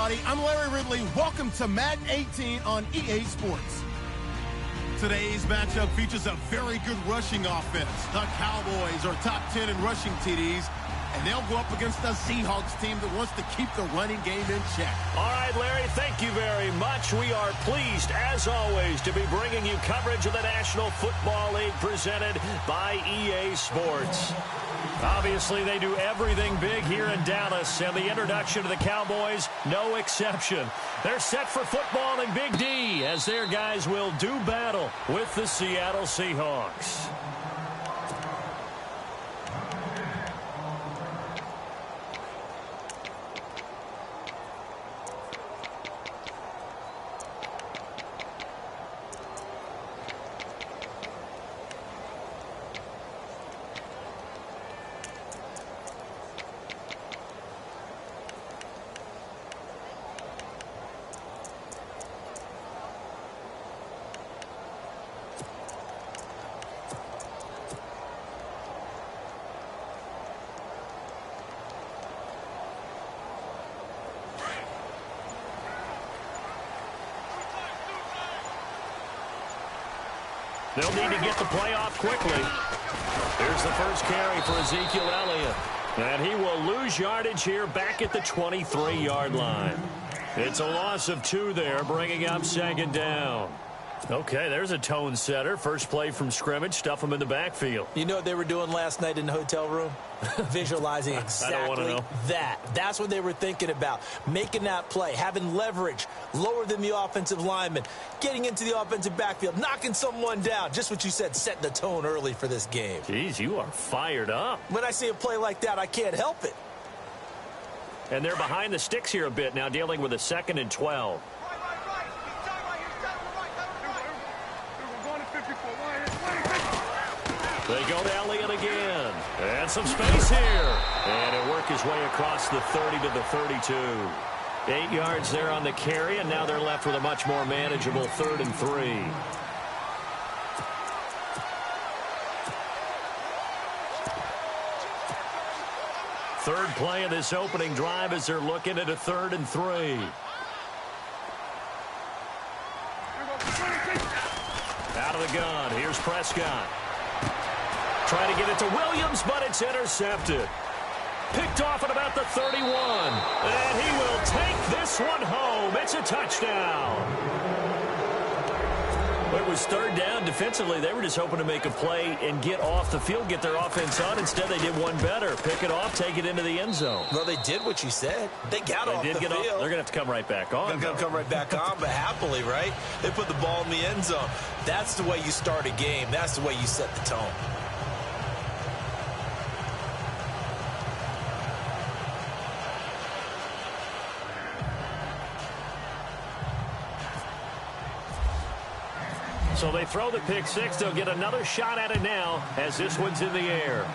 everybody. I'm Larry Ridley. Welcome to Madden 18 on EA Sports. Today's matchup features a very good rushing offense. The Cowboys are top 10 in rushing TDs, and they'll go up against a Seahawks team that wants to keep the running game in check. All right, Larry, thank you very much. We are pleased, as always, to be bringing you coverage of the National Football League presented by EA Sports. Obviously, they do everything big here in Dallas, and the introduction to the Cowboys, no exception. They're set for football in Big D, as their guys will do battle with the Seattle Seahawks. They'll need to get the play off quickly. Here's the first carry for Ezekiel Elliott. And he will lose yardage here back at the 23-yard line. It's a loss of 2 there, bringing up second down. Okay, there's a tone setter. First play from scrimmage, stuff them in the backfield. You know what they were doing last night in the hotel room? Visualizing exactly that. That's what they were thinking about. Making that play, having leverage, lower than the offensive lineman, getting into the offensive backfield, knocking someone down. Just what you said, setting the tone early for this game. Jeez, you are fired up. When I see a play like that, I can't help it. And they're behind the sticks here a bit now, dealing with a 2nd and 12. They go to Elliott again. And some space here. And he'll work his way across the 30 to the 32. 8 yards there on the carry, and now they're left with a much more manageable 3rd and 3. Third play of this opening drive as they're looking at a 3rd and 3. Out of the gun. Here's Prescott. Trying to get it to Williams, but it's intercepted. Picked off at about the 31. And he will take this one home. It's a touchdown. It was 3rd down. Defensively, they were just hoping to make a play and get off the field, get their offense on. Instead, they did one better. Pick it off, take it into the end zone. Well, they did what you said. They got off the field. They're going to have to come right back on. They're going to come right back on, but happily, right? They put the ball in the end zone. That's the way you start a game. That's the way you set the tone. So they throw the pick 6. They'll get another shot at it now as this one's in the air.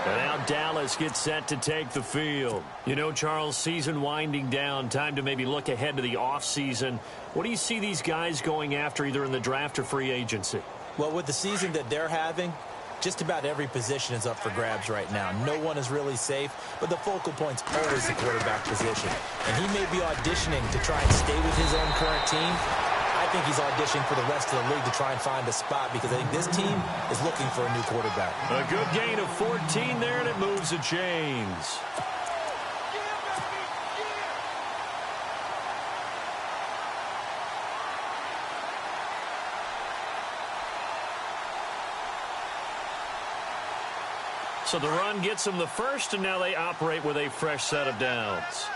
And now Dallas gets set to take the field. You know, Charles, season winding down. Time to maybe look ahead to the offseason. What do you see these guys going after either in the draft or free agency? Well, with the season that they're having, just about every position is up for grabs right now. No one is really safe, but the focal point's always the quarterback position. And he may be auditioning to try and stay with his own current team. I think he's auditioning for the rest of the league to try and find a spot because I think this team is looking for a new quarterback. A good gain of 14 there, and it moves the chains. So the run gets them the first, and now they operate with a fresh set of downs.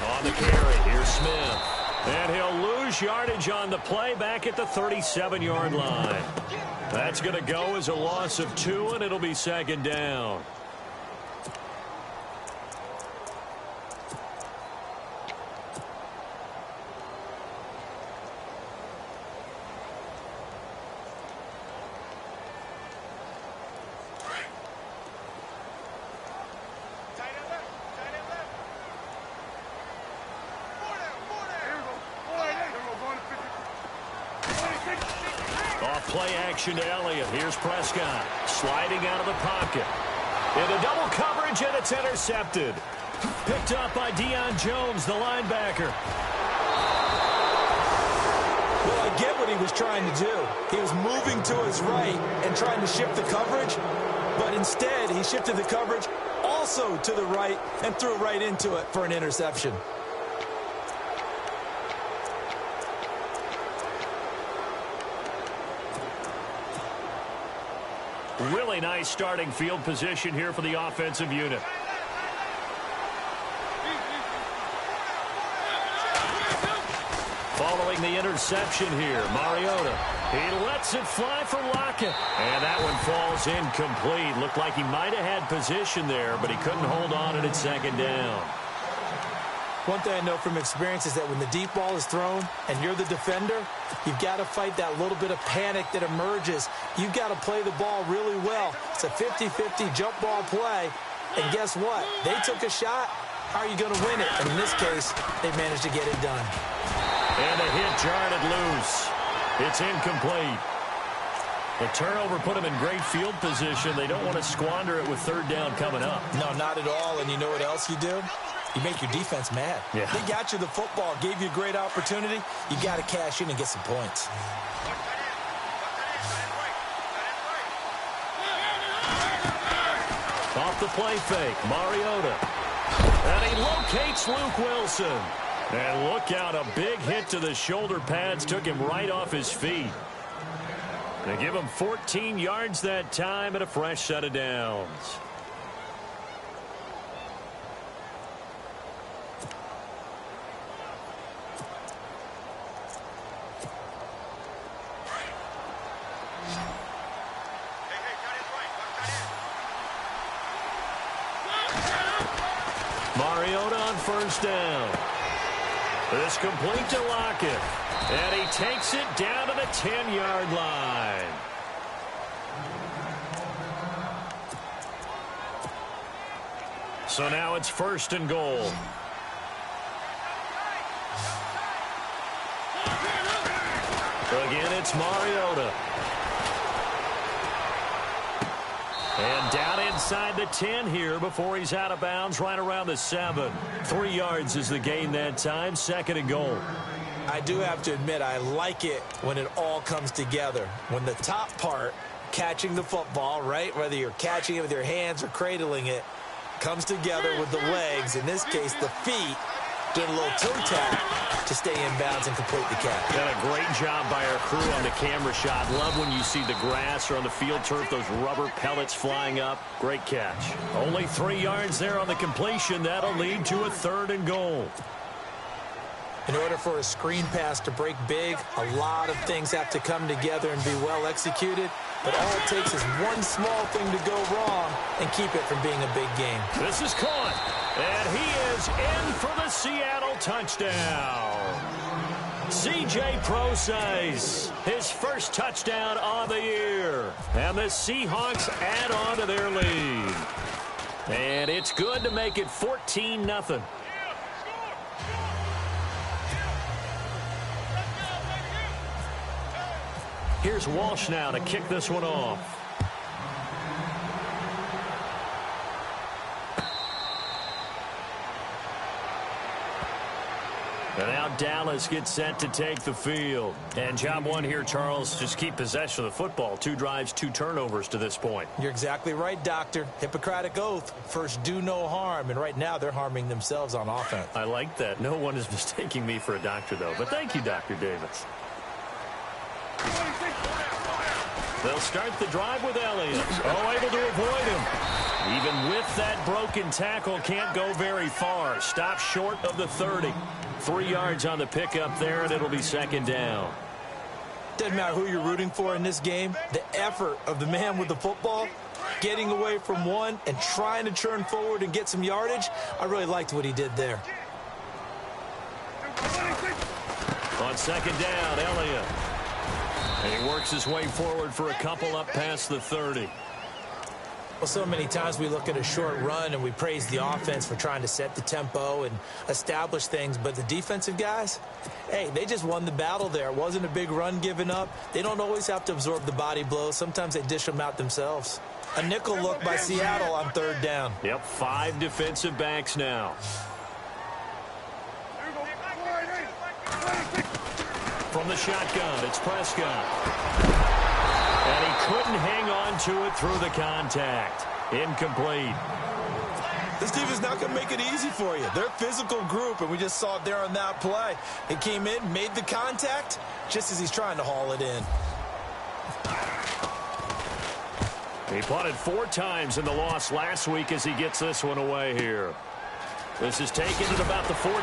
On the carry, here's Smith. And he'll lose yardage on the play back at the 37-yard line. That's going to go as a loss of 2, and it'll be 2nd down. Off play action to Elliott. Here's Prescott sliding out of the pocket. Into double coverage, and it's intercepted. Picked up by Deion Jones, the linebacker. Well, I get what he was trying to do. He was moving to his right and trying to shift the coverage, but instead he shifted the coverage also to the right and threw right into it for an interception. Really nice starting field position here for the offensive unit. Following the interception here, Mariota. He lets it fly for Lockett. And that one falls incomplete. Looked like he might have had position there, but he couldn't hold on at second down. One thing I know from experience is that when the deep ball is thrown and you're the defender, you've got to fight that little bit of panic that emerges. You've got to play the ball really well. It's a 50-50 jump ball play. And guess what? They took a shot. How are you going to win it? And in this case, they managed to get it done. And a hit jarred it loose. It's incomplete. The turnover put them in great field position. They don't want to squander it with third down coming up. No, not at all. And you know what else you do? You make your defense mad. Yeah. They got you the football, gave you a great opportunity. You got to cash in and get some points. Off the play fake, Mariota. And he locates Luke Wilson. And look out, a big hit to the shoulder pads took him right off his feet. They give him 14 yards that time and a fresh set of downs. Mariota on first down. This complete to Lockett. And he takes it down to the 10-yard line. So now it's first and goal. Again, it's Mariota. And down inside the 10 here before he's out of bounds, right around the 7. 3 yards is the gain that time, second and goal. I do have to admit, I like it when it all comes together. When the top part, catching the football, right, whether you're catching it with your hands or cradling it, comes together with the legs, in this case the feet, doing a little toe tap to stay in bounds and complete the catch. Done a great job by our crew on the camera shot. Love when you see the grass or on the field turf, those rubber pellets flying up. Great catch. Only 3 yards there on the completion. That'll lead to a third and goal. In order for a screen pass to break big, a lot of things have to come together and be well executed. But all it takes is one small thing to go wrong and keep it from being a big game. This is caught. And he is in for the Seattle touchdown. C.J. Prosise, his first touchdown of the year. And the Seahawks add on to their lead. And it's good to make it 14-0. Here's Walsh now to kick this one off. And now Dallas gets set to take the field. And job one here, Charles, just keep possession of the football. 2 drives, 2 turnovers to this point. You're exactly right, Doctor. Hippocratic oath. First, do no harm. And right now, they're harming themselves on offense. I like that. No one is mistaking me for a doctor, though. But thank you, Dr. Davis. They'll start the drive with Elliott. Oh, able to avoid him. Even with that broken tackle, can't go very far. Stop short of the 30. 3 yards on the pickup there, and it'll be second down. Doesn't matter who you're rooting for in this game. The effort of the man with the football, getting away from one and trying to turn forward and get some yardage, I really liked what he did there. On second down, Elliott. And he works his way forward for a couple up past the 30. Well, so many times we look at a short run and we praise the offense for trying to set the tempo and establish things, but the defensive guys, hey, they just won the battle there. It wasn't a big run given up. They don't always have to absorb the body blows. Sometimes they dish them out themselves. A nickel look by Seattle on 3rd down. Yep, 5 defensive backs now. From the shotgun, it's Prescott. And he couldn't hang on to it through the contact. Incomplete. This defense not going to make it easy for you. They're a physical group, and we just saw it there on that play. He came in, made the contact, just as he's trying to haul it in. He punted 4 times in the loss last week as he gets this one away here. This is taken at about the 14.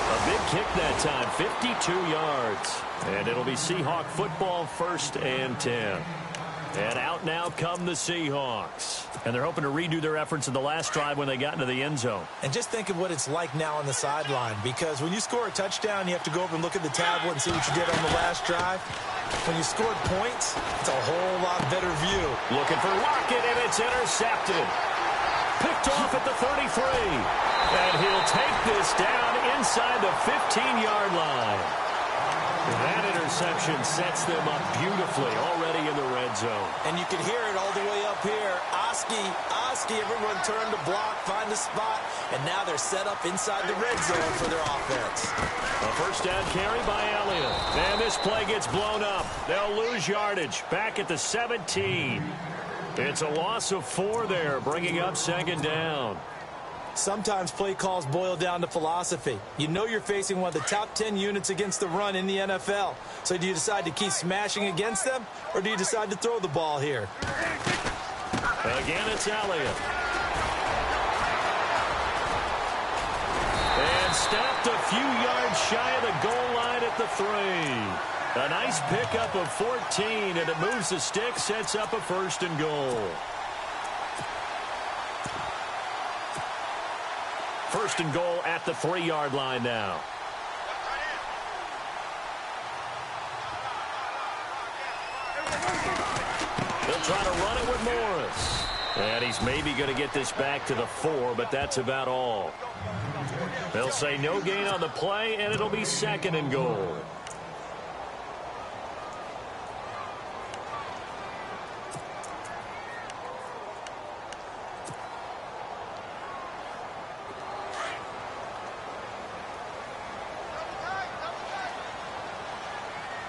A big kick that time, 52 yards. And it'll be Seahawk football, 1st and 10. And out now come the Seahawks. And they're hoping to redo their efforts in the last drive when they got into the end zone. And just think of what it's like now on the sideline, because when you score a touchdown, you have to go over and look at the tablet and see what you did on the last drive. When you scored points, it's a whole lot better view. Looking for Lockett, and it's intercepted. Picked off at the 33. And he'll take this down inside the 15-yard line. That interception sets them up beautifully already in the red zone. And you can hear it all the way up here. Oski, everyone turned to block, find a spot, and now they're set up inside the red zone for their offense. A 1st down carry by Elliott. And this play gets blown up. They'll lose yardage back at the 17. It's a loss of 4 there, bringing up 2nd down. Sometimes play calls boil down to philosophy. You know you're facing one of the top 10 units against the run in the NFL. So do you decide to keep smashing against them, or do you decide to throw the ball here? Again, it's Elliott. And stopped a few yards shy of the goal line at the 3. A nice pickup of 14, and it moves the stick, sets up a 1st and goal. 1st and goal at the 3-yard line now. They'll try to run it with Morris. And he's maybe going to get this back to the 4, but that's about all. They'll say no gain on the play, and it'll be 2nd and goal.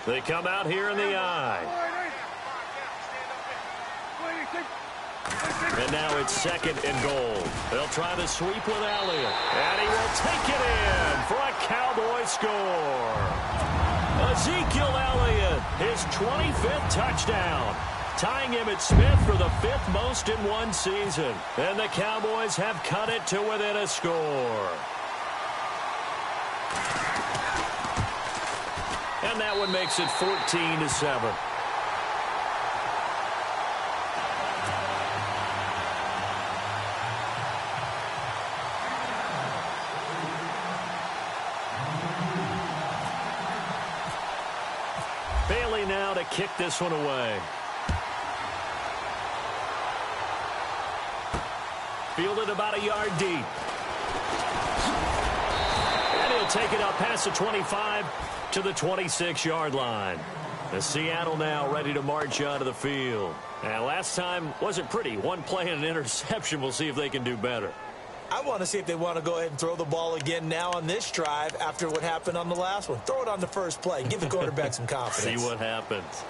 They come out here in the eye. And now it's 2nd and goal. They'll try the sweep with Elliott. And he will take it in for a Cowboy score. Ezekiel Elliott, his 25th touchdown, tying Emmitt Smith for the 5th most in one season. And the Cowboys have cut it to within a score. And that one makes it 14-7. Bailey now to kick this one away. Fielded about a yard deep. And he'll take it up past the 25 to the 26-yard line. The Seattle now ready to march onto the field. And last time wasn't pretty. One play and an interception. We'll see if they can do better. I want to see if they want to go ahead and throw the ball again now on this drive after what happened on the last one. Throw it on the first play. Give the quarterback some confidence. See what happens.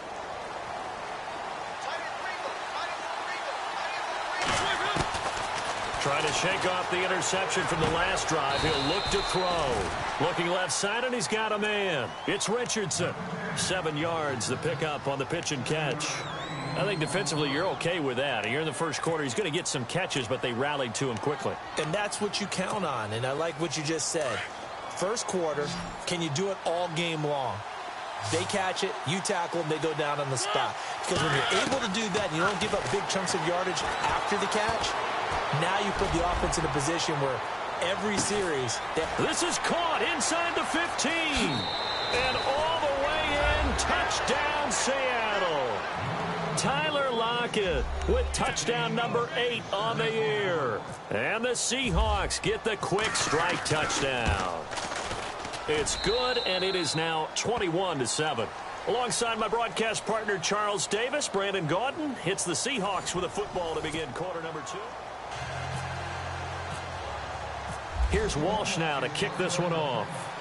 Trying to shake off the interception from the last drive. He'll look to throw. Looking left side, and he's got a man. It's Richardson. 7 yards, the pickup on the pitch and catch. I think defensively you're okay with that. Here in the first quarter, he's going to get some catches, but they rallied to him quickly. And that's what you count on, and I like what you just said. First quarter, can you do it all game long? They catch it, you tackle them, they go down on the spot. Because when you're able to do that and you don't give up big chunks of yardage after the catch, now you put the offense in a position where every series... This is caught inside the 15. And all the way in, touchdown Seattle. Tyler Lockett bucket with touchdown number 8 on the year. And the Seahawks get the quick strike touchdown. It's good, and it is now 21-7. Alongside my broadcast partner, Charles Davis, Brandon Gaudin hits the Seahawks with a football to begin quarter number 2. Here's Walsh now to kick this one off.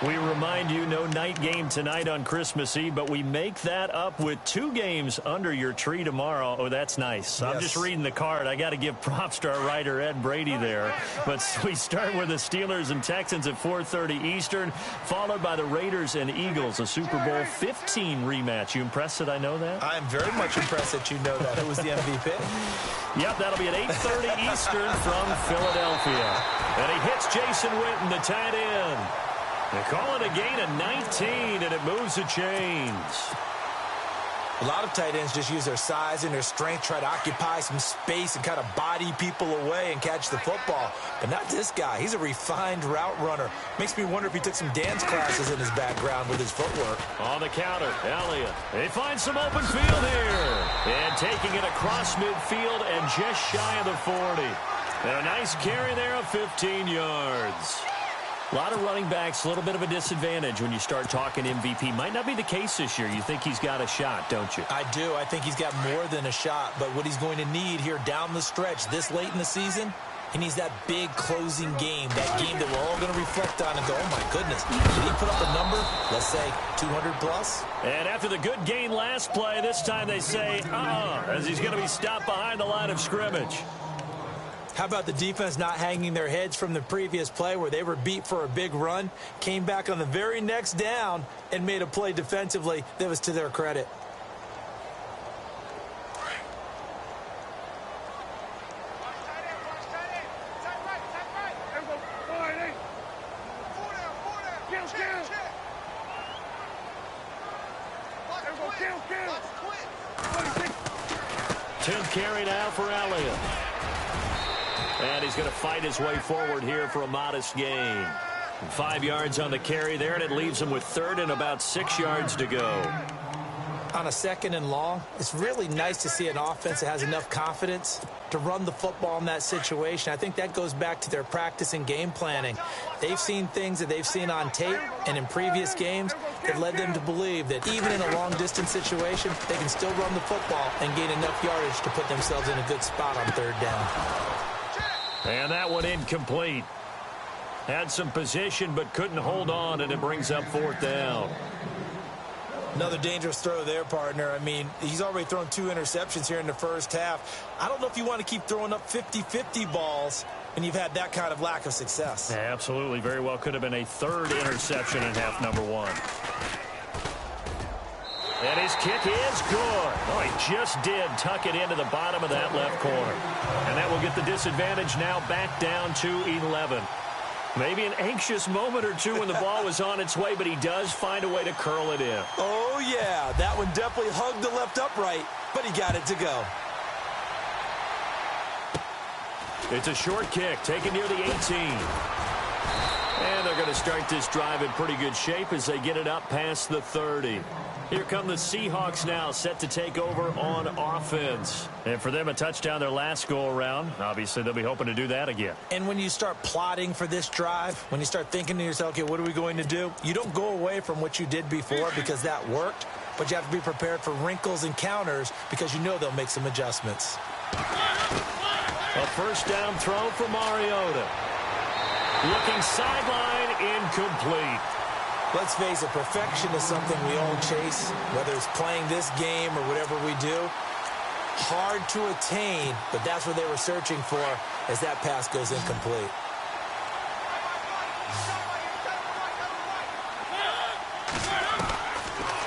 We remind you, no night game tonight on Christmas Eve, but we make that up with 2 games under your tree tomorrow. Oh, that's nice. Yes. I'm just reading the card. I got to give props to our writer, Ed Brady, there. But we start with the Steelers and Texans at 4:30 Eastern, followed by the Raiders and Eagles, a Super Bowl 15 rematch. You impressed that I know that? I'm very much impressed that you know that. Who was the MVP? Yep, that'll be at 8:30 Eastern from Philadelphia. And he hits Jason Witten, the tight end. They call it a gain of 19, and it moves the chains. A lot of tight ends just use their size and their strength, try to occupy some space and kind of body people away and catch the football. But not this guy. He's a refined route runner. Makes me wonder if he took some dance classes in his background with his footwork. On the counter, Elliott. They find some open field here. And taking it across midfield and just shy of the 40. And a nice carry there of 15 yards. A lot of running backs, a little bit of a disadvantage when you start talking MVP. Might not be the case this year. You think he's got a shot, don't you? I do. I think he's got more than a shot. But what he's going to need here down the stretch this late in the season, he needs that big closing game, that game that we're all going to reflect on and go, oh, my goodness, did he put up a number, let's say, 200-plus? And after the good gain last play, this time they say, as he's going to be stopped behind the line of scrimmage. How about the defense not hanging their heads from the previous play where they were beat for a big run, came back on the very next down and made a play defensively that was to their credit. Tenth carry now for Elliott. And he's going to fight his way forward here for a modest gain. 5 yards on the carry there, and it leaves him with 3rd and about 6 yards to go. On a 2nd and long, it's really nice to see an offense that has enough confidence to run the football in that situation. I think that goes back to their practice and game planning. They've seen things that they've seen on tape and in previous games that led them to believe that even in a long-distance situation, they can still run the football and gain enough yardage to put themselves in a good spot on 3rd down. And that one incomplete. Had some position but couldn't hold on, and it brings up 4th down. Another dangerous throw there, partner. I mean, he's already thrown 2 interceptions here in the first half. I don't know if you want to keep throwing up 50-50 balls when you've had that kind of lack of success. Yeah, absolutely. Very well could have been a 3rd interception in half number 1. And his kick is good. Oh, he just did tuck it into the bottom of that left corner. And that will get the disadvantage now back down to 11. Maybe an anxious moment or two when the ball was on its way, but he does find a way to curl it in. Oh, yeah. That one definitely hugged the left upright, but he got it to go. It's a short kick taken near the 18. And they're going to start this drive in pretty good shape as they get it up past the 30. Here come the Seahawks now, set to take over on offense. And for them, a touchdown their last go-around. Obviously, they'll be hoping to do that again. And when you start plotting for this drive, when you start thinking to yourself, okay, what are we going to do? You don't go away from what you did before because that worked, but you have to be prepared for wrinkles and counters because you know they'll make some adjustments. A first down throw for Mariota. Looking sideline, incomplete. Let's face it, perfection is something we all chase, whether it's playing this game or whatever we do. Hard to attain, but that's what they were searching for as that pass goes incomplete.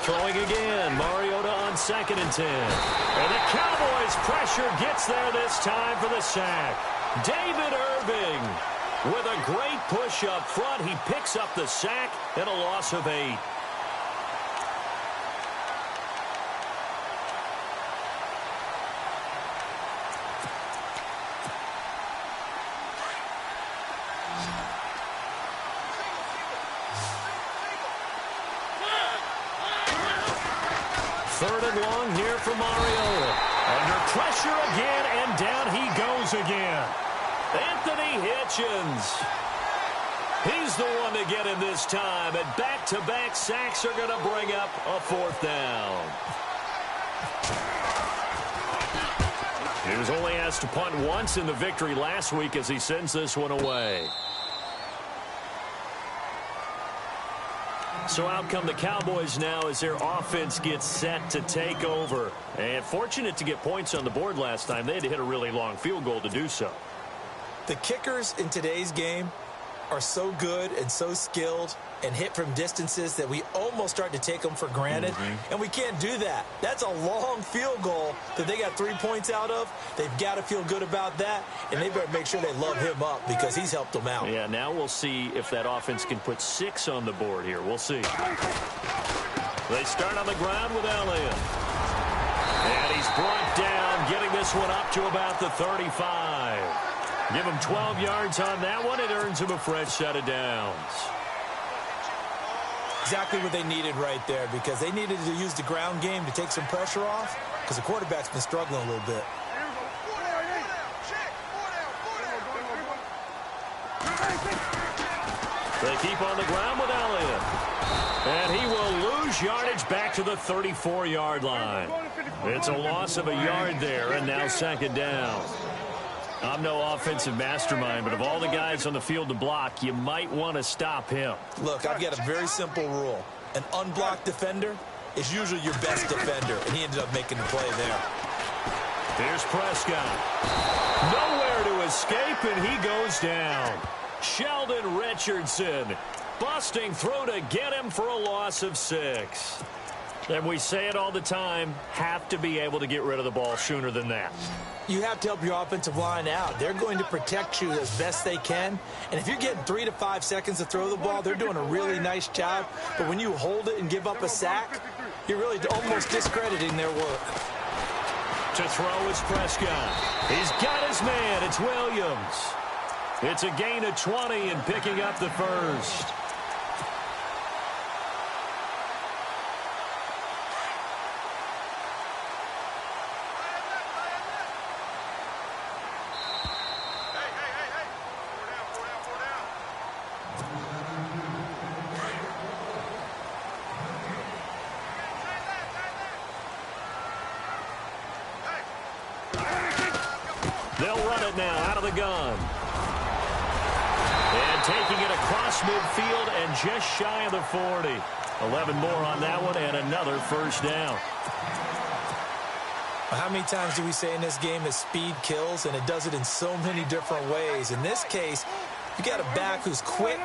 Throwing again, Mariota on 2nd and 10. And the Cowboys pressure gets there this time for the sack. David Irving. With a great push up front, he picks up the sack and a loss of 8. Third and long here for Mariota. Under pressure again, and down he goes again. Anthony Hitchens. He's the one to get him this time, and back-to-back sacks are going to bring up a fourth down. He was only asked to punt once in the victory last week as he sends this one away. So out come the Cowboys now as their offense gets set to take over. And fortunate to get points on the board last time. They had to hit a really long field goal to do so. The kickers in today's game are so good and so skilled and hit from distances that we almost start to take them for granted. And we can't do that. That's a long field goal that they got 3 points out of. They've got to feel good about that, and they better make sure they love him up because he's helped them out. Yeah, now we'll see if that offense can put 6 on the board here. We'll see. They start on the ground with Elliott. And he's brought down, getting this one up to about the 35. Give him 12 yards on that one. It earns him a fresh set of downs. Exactly what they needed right there because they needed to use the ground game to take some pressure off because the quarterback's been struggling a little bit. They keep on the ground with Elliott. And he will lose yardage back to the 34-yard line. It's a loss of a yard there, and now second down. I'm no offensive mastermind, but of all the guys on the field to block, you might want to stop him. Look, I've got a very simple rule. An unblocked defender is usually your best defender, and he ended up making the play there. Here's Prescott. Nowhere to escape, and he goes down. Sheldon Richardson busting through to get him for a loss of 6. And we say it all the time, have to be able to get rid of the ball sooner than that. You have to help your offensive line out. They're going to protect you as best they can. And if you're getting 3 to 5 seconds to throw the ball, they're doing a really nice job. But when you hold it and give up a sack, you're really almost discrediting their work. To throw is Prescott. He's got his man. It's Williams. It's a gain of 20 and picking up the first. They'll run it now out of the gun. And taking it across midfield and just shy of the 40. 11 more on that one and another first down. How many times do we say in this game that speed kills, and it does it in so many different ways? In this case, you got a back who's quick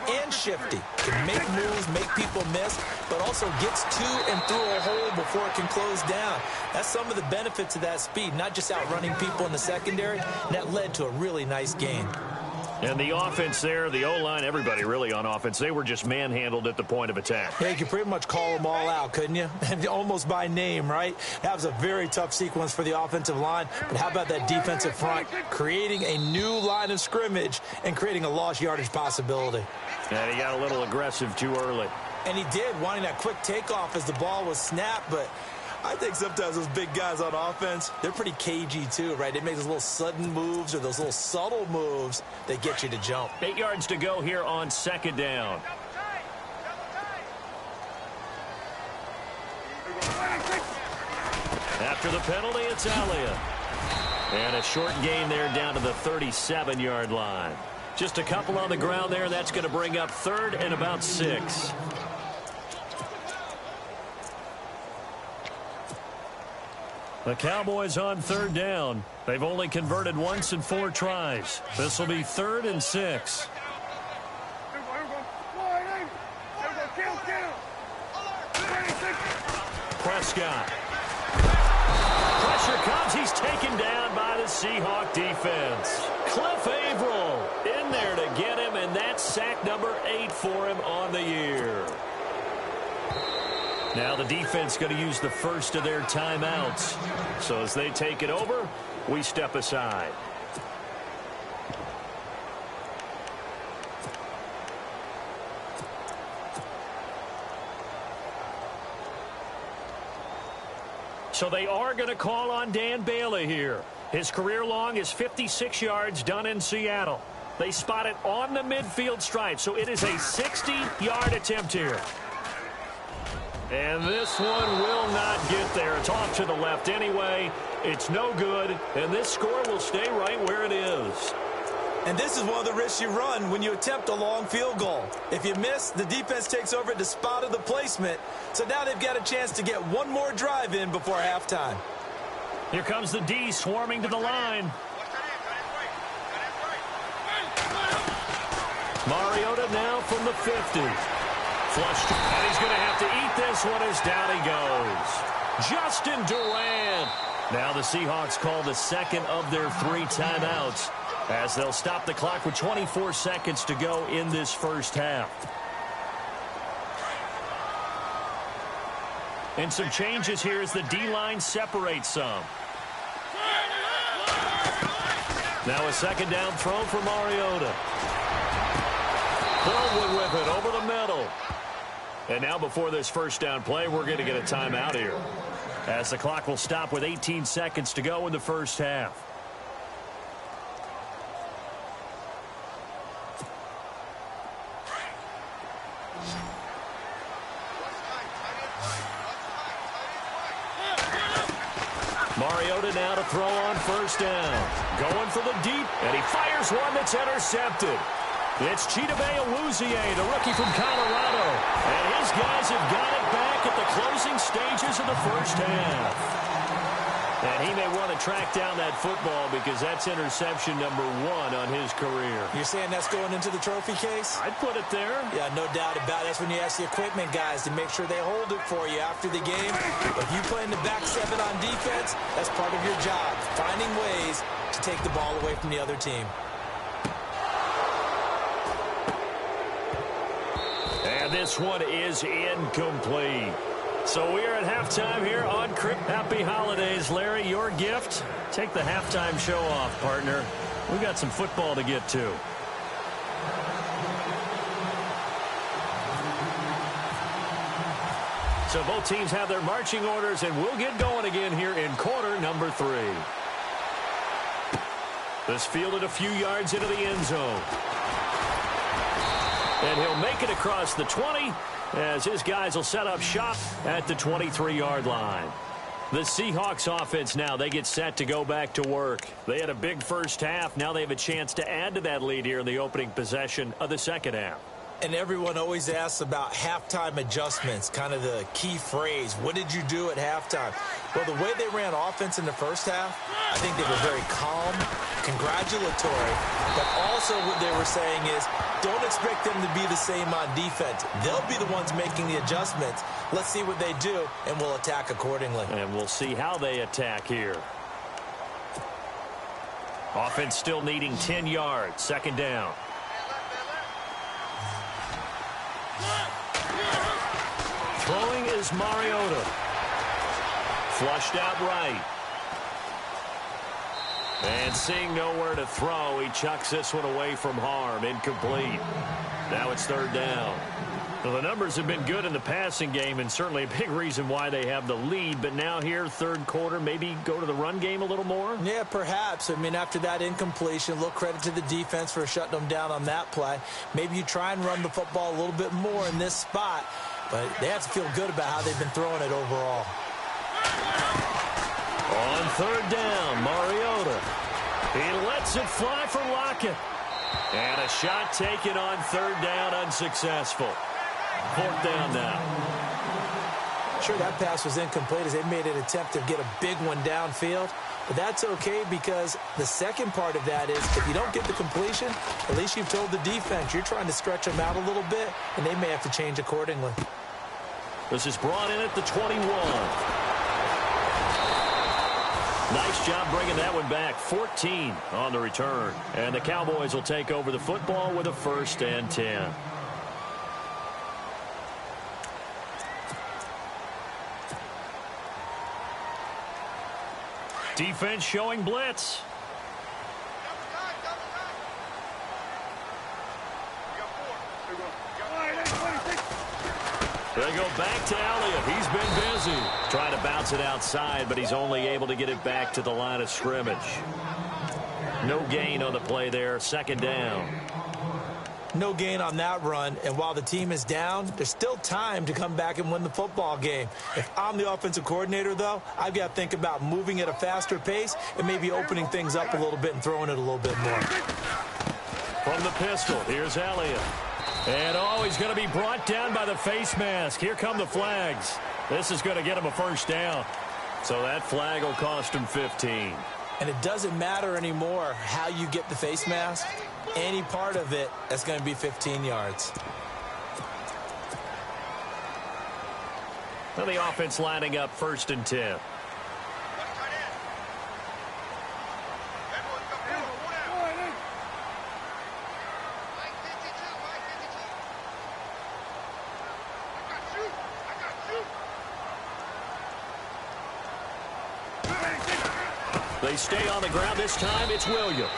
and shifty, can make moves, make people miss, but also gets to and through a hole before it can close down. That's some of the benefits of that speed, not just outrunning people in the secondary. And that led to a really nice game. And the offense there, the O-line, everybody really on offense, they were just manhandled at the point of attack. Yeah, you could pretty much call them all out, couldn't you? Almost by name, right? That was a very tough sequence for the offensive line. But how about that defensive front creating a new line of scrimmage and creating a lost yardage possibility? And he got a little aggressive too early. And he did, wanting that quick takeoff as the ball was snapped, but I think sometimes those big guys on offense, they're pretty cagey too, right? They make those little sudden moves or those little subtle moves that get you to jump. 8 yards to go here on second down. After the penalty, it's Elliott. And a short gain there down to the 37-yard line. Just a couple on the ground there. That's going to bring up third and about 6. The Cowboys on third down. They've only converted once in 4 tries. This will be 3rd and 6. Prescott. Pressure comes. He's taken down by the Seahawk defense. Cliff Averill in there to get him, and that's sack number 8 for him on the year. Now the defense going to use the first of their timeouts. So as they take it over, we step aside. So they are going to call on Dan Bailey here. His career long is 56 yards done in Seattle. They spot it on the midfield stripe, so it is a 60-yard attempt here. And this one will not get there. It's off to the left anyway. It's no good, and this score will stay right where it is. And this is one of the risks you run when you attempt a long field goal. If you miss, the defense takes over at the spot of the placement. So now they've got a chance to get one more drive in before halftime. Here comes the D swarming to the line. Mariota now from the 50. Flushed, and he's going to have to eat this one as down he goes. Justin Durant. Now the Seahawks call the second of their 3 timeouts as they'll stop the clock with 24 seconds to go in this first half. And some changes here as the D-line separates some. Now a second down throw for Mariota. Baldwin with it over the middle. And now before this first down play, we're going to get a timeout here, as the clock will stop with 18 seconds to go in the first half. Mariota now to throw on first down. Going for the deep, and he fires one that's intercepted. It's Chidobe Awuzie, the rookie from Colorado. And his guys have got it back at the closing stages of the first half. And he may want to track down that football because that's interception number 1 on his career. You're saying that's going into the trophy case? I'd put it there. Yeah, no doubt about it. That's when you ask the equipment guys to make sure they hold it for you after the game. If you play in the back 7 on defense, that's part of your job, finding ways to take the ball away from the other team. And this one is incomplete. So we are at halftime here on Crick. Happy holidays, Larry. Your gift? Take the halftime show off, partner. We've got some football to get to. So both teams have their marching orders, and we'll get going again here in quarter number 3. This fielded a few yards into the end zone. And he'll make it across the 20 as his guys will set up shop at the 23-yard line. The Seahawks offense now, they get set to go back to work. They had a big first half. Now they have a chance to add to that lead here in the opening possession of the second half. And everyone always asks about halftime adjustments, kind of the key phrase. What did you do at halftime? Well, the way they ran offense in the first half, I think they were very calm, congratulatory, but also what they were saying is don't expect them to be the same on defense. They'll be the ones making the adjustments. Let's see what they do, and we'll attack accordingly. And we'll see how they attack here. Offense still needing 10 yards, second down. Throwing is Mariota. Flushed out right. And seeing nowhere to throw, he chucks this one away from harm. Incomplete. Now it's third down. Well, the numbers have been good in the passing game, and certainly a big reason why they have the lead. But now here, third quarter, maybe go to the run game a little more? Yeah, perhaps. I mean, after that incompletion, a little credit to the defense for shutting them down on that play. Maybe you try and run the football a little bit more in this spot. But they have to feel good about how they've been throwing it overall. On third down, Mariota. He lets it fly for Lockett. And a shot taken on third down, unsuccessful. Fourth down now. Sure, that pass was incomplete as they made an attempt to get a big one downfield. But that's okay because the second part of that is if you don't get the completion, at least you've told the defense you're trying to stretch them out a little bit, and they may have to change accordingly. This is brought in at the 21. Nice job bringing that one back. 14 on the return. And the Cowboys will take over the football with a 1st and 10. Defense showing blitz. They go back to Elliott. He's been busy. Trying to bounce it outside, but he's only able to get it back to the line of scrimmage. No gain on the play there. Second down. No gain on that run, and while the team is down, there's still time to come back and win the football game. If I'm the offensive coordinator, though, I've got to think about moving at a faster pace and maybe opening things up a little bit and throwing it a little bit more. From the pistol, here's Elliott. And, oh, he's going to be brought down by the face mask. Here come the flags. This is going to get him a first down. So that flag will cost him 15. And it doesn't matter anymore how you get the face mask. Any part of it, that's going to be 15 yards. Well, the offense lining up 1st and 10. They stay on the ground. This time it's Williams.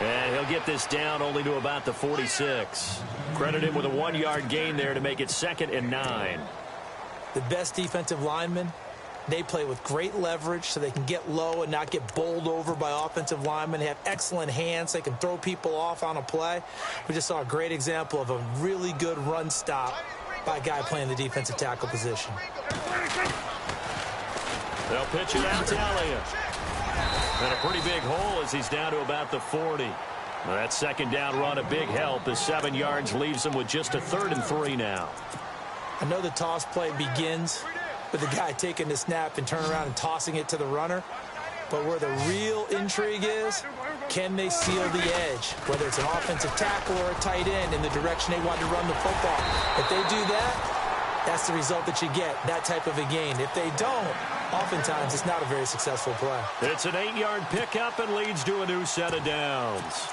And he'll get this down only to about the 46. Credit him with a 1-yard gain there to make it 2nd and 9. The best defensive linemen, they play with great leverage so they can get low and not get bowled over by offensive linemen. They have excellent hands. They can throw people off on a play. We just saw a great example of a really good run stop by a guy playing the defensive tackle position. They'll pitch it out to Elliott. And a pretty big hole as he's down to about the 40. Well, that 2nd down run a big help as 7 yards leaves him with just a 3rd and 3 now. I know the toss play begins with the guy taking the snap and turning around and tossing it to the runner. But where the real intrigue is, can they seal the edge? Whether it's an offensive tackle or a tight end in the direction they want to run the football. If they do that, that's the result that you get, that type of a gain. If they don't, oftentimes it's not a very successful play. It's an 8-yard pickup and leads to a new set of downs.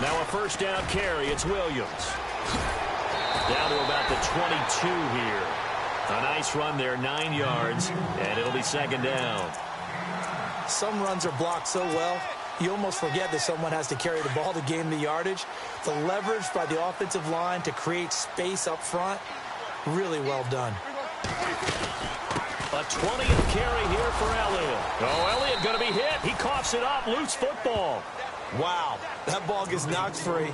Now a 1st down carry. It's Williams. Down to about the 22 here. A nice run there, 9 yards, and it'll be 2nd down. Some runs are blocked so well, you almost forget that someone has to carry the ball to gain the yardage. The leverage by the offensive line to create space up front, really well done. A 20th carry here for Elliott. Oh, Elliott going to be hit. He coughs it up. Loose football. Wow, that ball gets knocked free,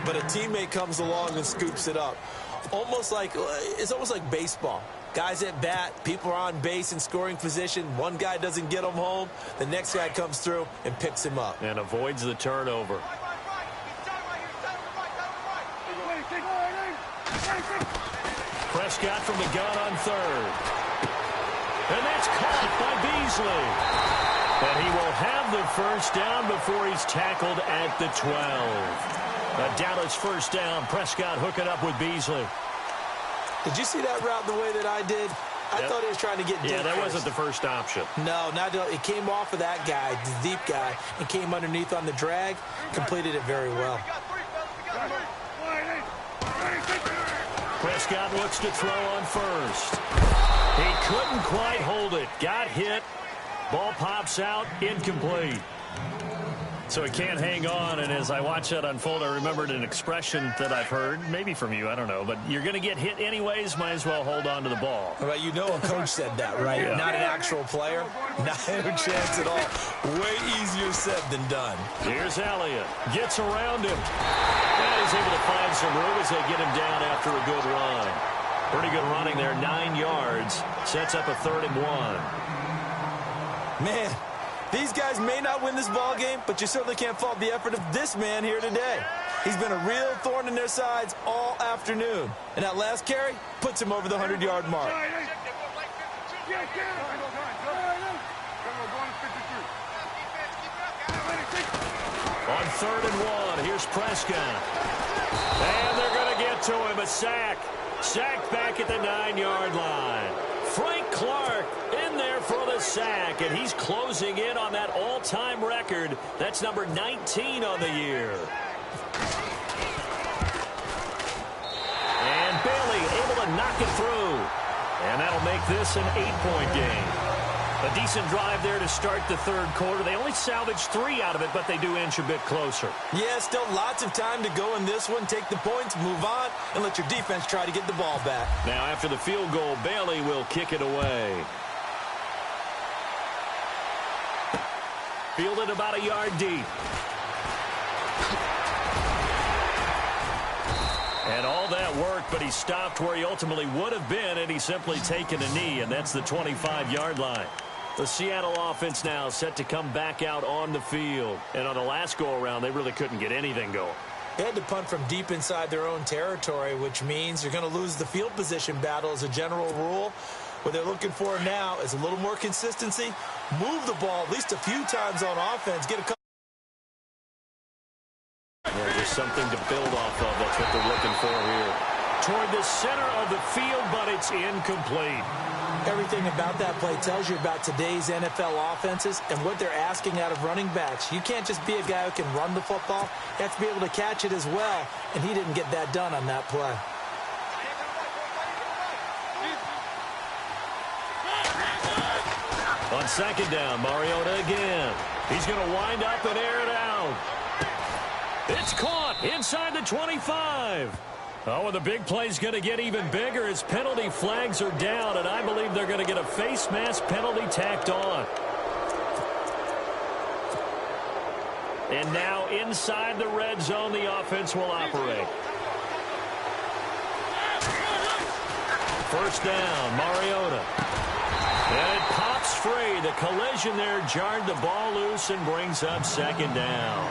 but a teammate comes along and scoops it up. It's almost like baseball. Guys at bat, people are on base in scoring position. One guy doesn't get him home. The next guy comes through and picks him up. And avoids the turnover. Prescott from the gun on 3rd. And that's caught by Beasley. And he will have the 1st down before he's tackled at the 12. A Dallas 1st down. Prescott hooking up with Beasley. Did you see that route the way that I did? I thought he was trying to get deep. Yeah, that wasn't the first option. No, it came off of that guy, the deep guy, and came underneath on the drag. Completed it very well. Prescott looks to throw on 1st. He couldn't quite hold it. Got hit. Ball pops out. Incomplete. So he can't hang on, and as I watch that unfold, I remembered an expression that I've heard, maybe from you, I don't know, but you're going to get hit anyways, might as well hold on to the ball. Well, you know a coach said that, right? Yeah. Not an actual player. Not a chance at all. Way easier said than done. Here's Elliott. Gets around him. And he's able to find some room as they get him down after a good run. Pretty good running there, 9 yards. Sets up a 3rd and 1. Man. These guys may not win this ball game, but you certainly can't fault the effort of this man here today. He's been a real thorn in their sides all afternoon. And that last carry puts him over the 100-yard mark. On 3rd and 1, here's Prescott. And they're going to get to him. A sack. Sacked back at the 9-yard line. Frank Clark in there for the sack, and he's closing in on that all-time record. That's number 19 on the year. And Bailey able to knock it through. make this an 8-point game. A decent drive there to start the third quarter. They only salvaged 3 out of it, but they do inch a bit closer. Yeah, still lots of time to go in this one. Take the points, move on, and let your defense try to get the ball back. Now, after the field goal, Bailey will kick it away. Fielded about a yard deep. And all that worked, but he stopped where he ultimately would have been, and he's simply taken a knee, and that's the 25-yard line. The Seattle offense now set to come back out on the field. And on the last go-around, they really couldn't get anything going. They had to punt from deep inside their own territory, which means you're going to lose the field position battle as a general rule. What they're looking for now is a little more consistency. Move the ball at least a few times on offense. Get a couple. Yeah, just something to build off of. That's what they're looking for here. Toward the center of the field, but it's incomplete. Everything about that play tells you about today's NFL offenses and what they're asking out of running backs. You can't just be a guy who can run the football. You have to be able to catch it as well, and he didn't get that done on that play. On second down, Mariota again. He's going to wind up and air it out. It's caught inside the 25. Oh, and the big play's going to get even bigger as penalty flags are down, and I believe they're going to get a face mask penalty tacked on. And now inside the red zone, the offense will operate. First down, Mariota. And it pops free. The collision there jarred the ball loose and brings up second down.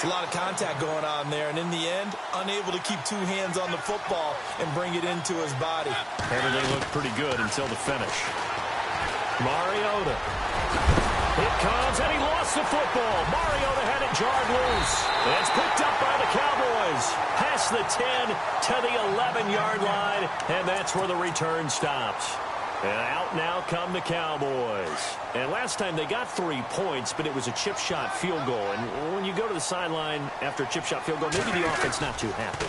A lot of contact going on there, and in the end, unable to keep 2 hands on the football and bring it into his body. Everything looked pretty good until the finish. Mariota. It comes, and he lost the football. Mariota had it jarred loose. It's picked up by the Cowboys. Past the 10 to the 11-yard line, and that's where the return stops. And out now come the Cowboys. And last time they got 3 points, but it was a chip shot field goal. And when you go to the sideline after a chip shot field goal, maybe the offense not too happy.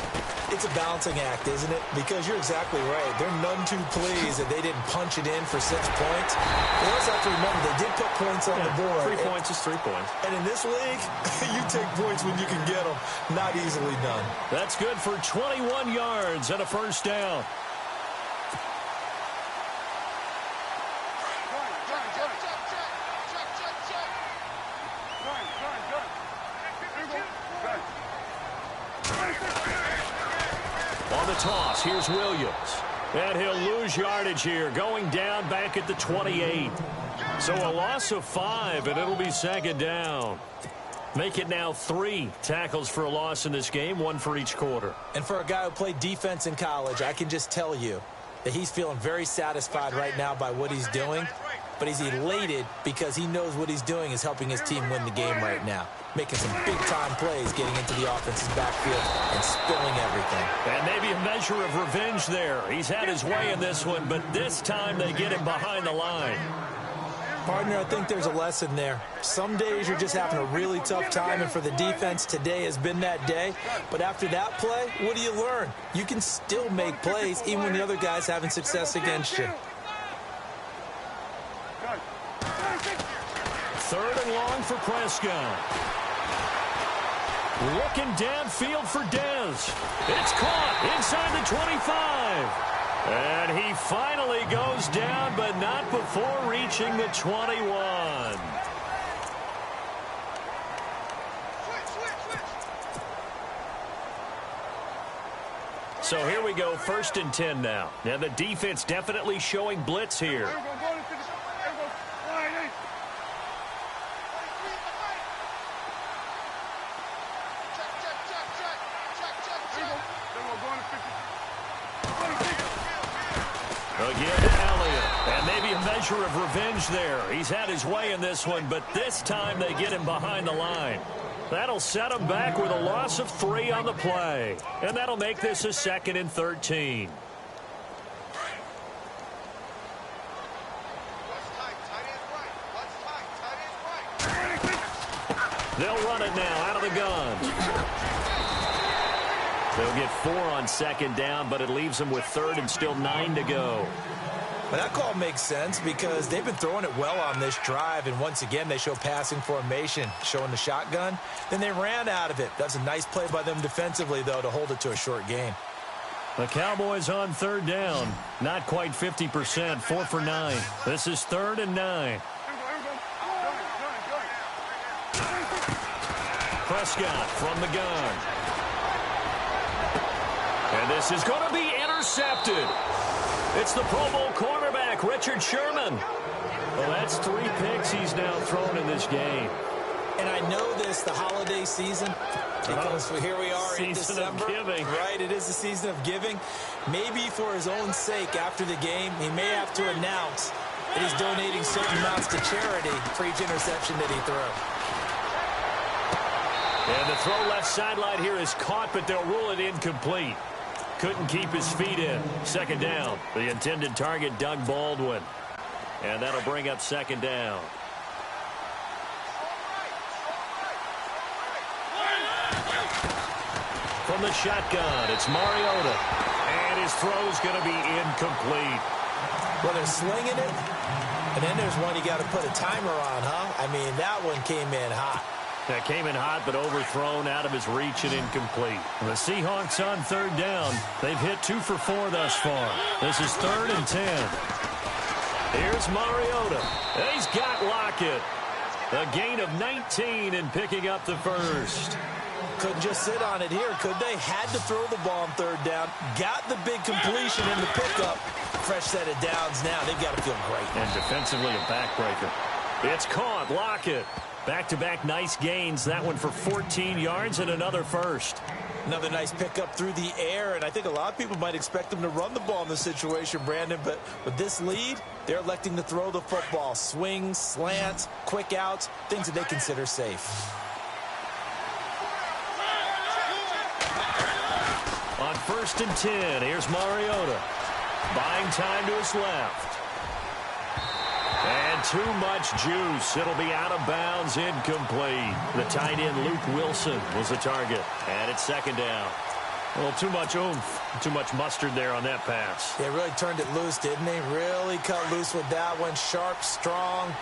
It's a balancing act, isn't it? Because you're exactly right. They're none too pleased that they didn't punch it in for 6 points. They also have to remember they did put points on the board. 3 points is 3 points. And in this league, you take points when you can get them. Not easily done. That's good for 21 yards and a first down. On the toss, here's Williams. And he'll lose yardage here, going down back at the 28. So a loss of 5, and it'll be second down. Make it now 3 tackles for a loss in this game, 1 for each quarter. And for a guy who played defense in college, I can just tell you that he's feeling very satisfied right now by what he's doing. But he's elated because he knows what he's doing is helping his team win the game right now. Making some big-time plays, getting into the offense's backfield and spilling everything. And maybe a measure of revenge there. He's had his way in this one, but this time they get him behind the line. Partner, I think there's a lesson there. Some days you're just having a really tough time, and for the defense, today has been that day. But after that play, what do you learn? You can still make plays even when the other guy's having success against you. Third and long for Prescott. Looking downfield for Dez. It's caught inside the 25. And he finally goes down, but not before reaching the 21. So here we go, 1st and 10 now. Now the defense definitely showing blitz here. Again, Elliott. And maybe a measure of revenge there. He's had his way in this one, but this time they get him behind the line. That'll set him back with a loss of 3 on the play. And that'll make this a 2nd and 13. They'll run it now out of the gun. They'll get 4 on second down, but it leaves them with third and still 9 to go. But that call makes sense because they've been throwing it well on this drive, and once again, they show passing formation, showing the shotgun. Then they ran out of it. That's a nice play by them defensively, though, to hold it to a short gain. The Cowboys on third down. Not quite 50%, 4 for 9. This is 3rd and 9. Prescott from the gun. And this is going to be intercepted. It's the Pro Bowl cornerback, Richard Sherman. Well, that's 3 picks he's now thrown in this game. And I know this, the holiday season, because here we are in December. Season of giving. Right, it is the season of giving. Maybe for his own sake after the game, he may have to announce that he's donating certain amounts to charity for each interception that he threw. And the throw left sideline here is caught, but they'll rule it incomplete. Couldn't keep his feet in. 2nd down. The intended target, Doug Baldwin. And that'll bring up 2nd down. From the shotgun, it's Mariota. And his throw's going to be incomplete. Well, they're slinging it, and then there's one you got to put a timer on, huh? I mean, that one came in hot. That came in hot, but overthrown, out of his reach and incomplete. The Seahawks on 3rd down. They've hit 2 for 4 thus far. This is 3rd and 10. Here's Mariota. He's got Lockett. A gain of 19 and picking up the first. Couldn't just sit on it here, could they? Had to throw the ball on 3rd down. Got the big completion in the pickup. Fresh set of downs now. They've got to feel great. And defensively a backbreaker. It's caught. Lockett. Back-to-back nice gains. That one for 14 yards and another first. Another nice pickup through the air, and I think a lot of people might expect them to run the ball in this situation, Brandon, but with this lead, they're electing to throw the football. Swings, slants, quick outs, things that they consider safe. On 1st and 10, here's Mariota. Buying time to his left. And too much juice. It'll be out of bounds, incomplete. The tight end, Luke Wilson, was the target. And it's 2nd down. Well, too much oomph, too much mustard there on that pass. They really turned it loose, didn't they? Really cut loose with that one. Sharp, strong.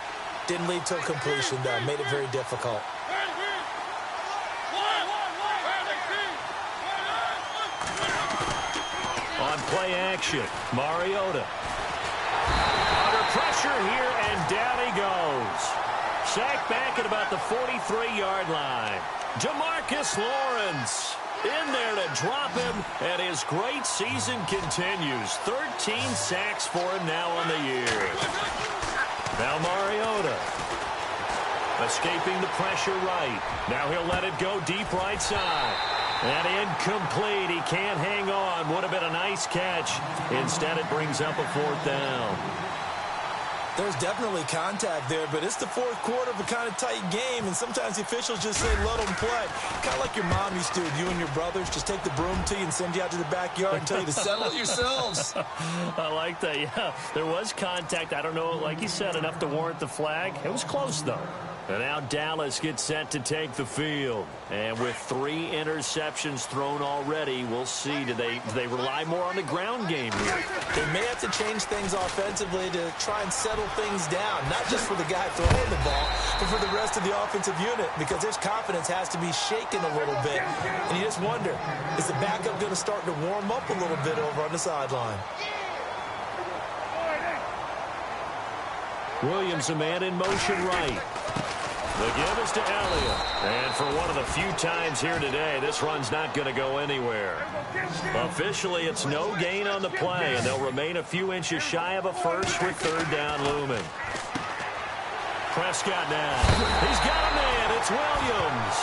Didn't lead to a completion, though. Made it very difficult. On play action, Mariota. Pressure here, and down he goes. Sacked back at about the 43-yard line. Jamarcus Lawrence in there to drop him, and his great season continues. 13 sacks for him now on the year. Now Mariota. Escaping the pressure right. Now he'll let it go deep right side. And incomplete. He can't hang on. Would have been a nice catch. Instead, it brings up a 4th down. There's definitely contact there, but it's the 4th quarter of a kind of tight game, and sometimes the officials just say, let them play. Kind of like your mom used to, you and your brothers, just take the broom to you and send you out to the backyard and tell you to settle it yourselves. I like that, yeah. There was contact. I don't know, like you said, enough to warrant the flag. It was close, though. And now Dallas gets set to take the field. And with 3 interceptions thrown already, we'll see. Do they rely more on the ground game here? They may have to change things offensively to try and settle things down, not just for the guy throwing the ball, but for the rest of the offensive unit, because his confidence has to be shaken a little bit. And you just wonder, is the backup going to start to warm up a little bit over on the sideline? Williams, a man in motion right. The give is to Elliott. And for one of the few times here today, this run's not going to go anywhere. Officially, it's no gain on the play, and they'll remain a few inches shy of a first with 3rd down looming. Prescott now. He's got a man. It's Williams.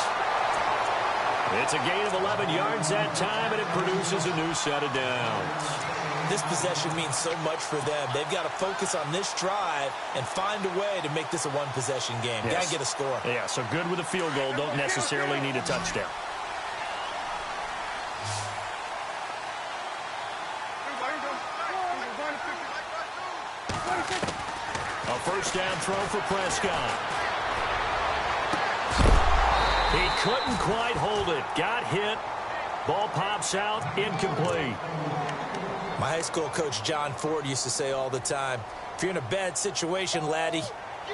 It's a gain of 11 yards that time, and it produces a new set of downs. This possession means so much for them. They've got to focus on this drive and find a way to make this a one-possession game. Yes. Got to get a score. Yeah, so good with a field goal. Don't necessarily need a touchdown. A 1st down throw for Prescott. He couldn't quite hold it. Got hit. Ball pops out, incomplete. My high school coach, John Ford, used to say all the time, if you're in a bad situation, laddie,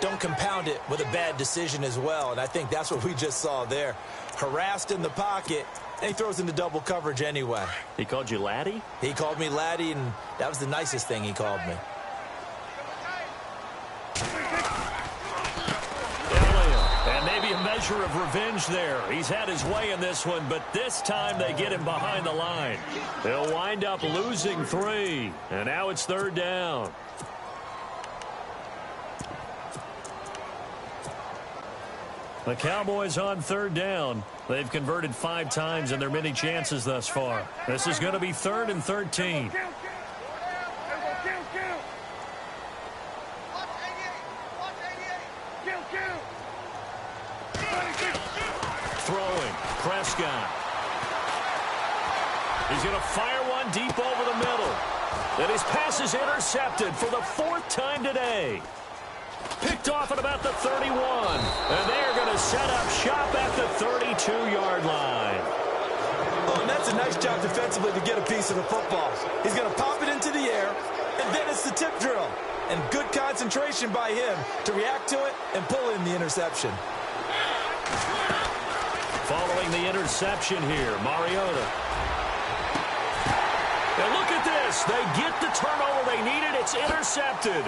don't compound it with a bad decision as well. And I think that's what we just saw there. Harassed in the pocket, and he throws into double coverage anyway. He called you laddie? He called me laddie, and that was the nicest thing he called me. And maybe a measure of revenge there. He's had his way in this one, but this time they get him behind the line. They'll wind up losing 3, and now it's 3rd down. The Cowboys on 3rd down. They've converted 5 times in their many chances thus far. This is going to be 3rd and 13. Throwing, Prescott. He's going to fire one deep over the middle. Then his pass is intercepted for the 4th time today. Picked off at about the 31. And they're going to set up shop at the 32-yard line. Oh, and that's a nice job defensively to get a piece of the football. He's going to pop it into the air, and then it's the tip drill. And good concentration by him to react to it and pull in the interception. Following the interception here, Mariota. And look at this. They get the turnover they needed. It's intercepted.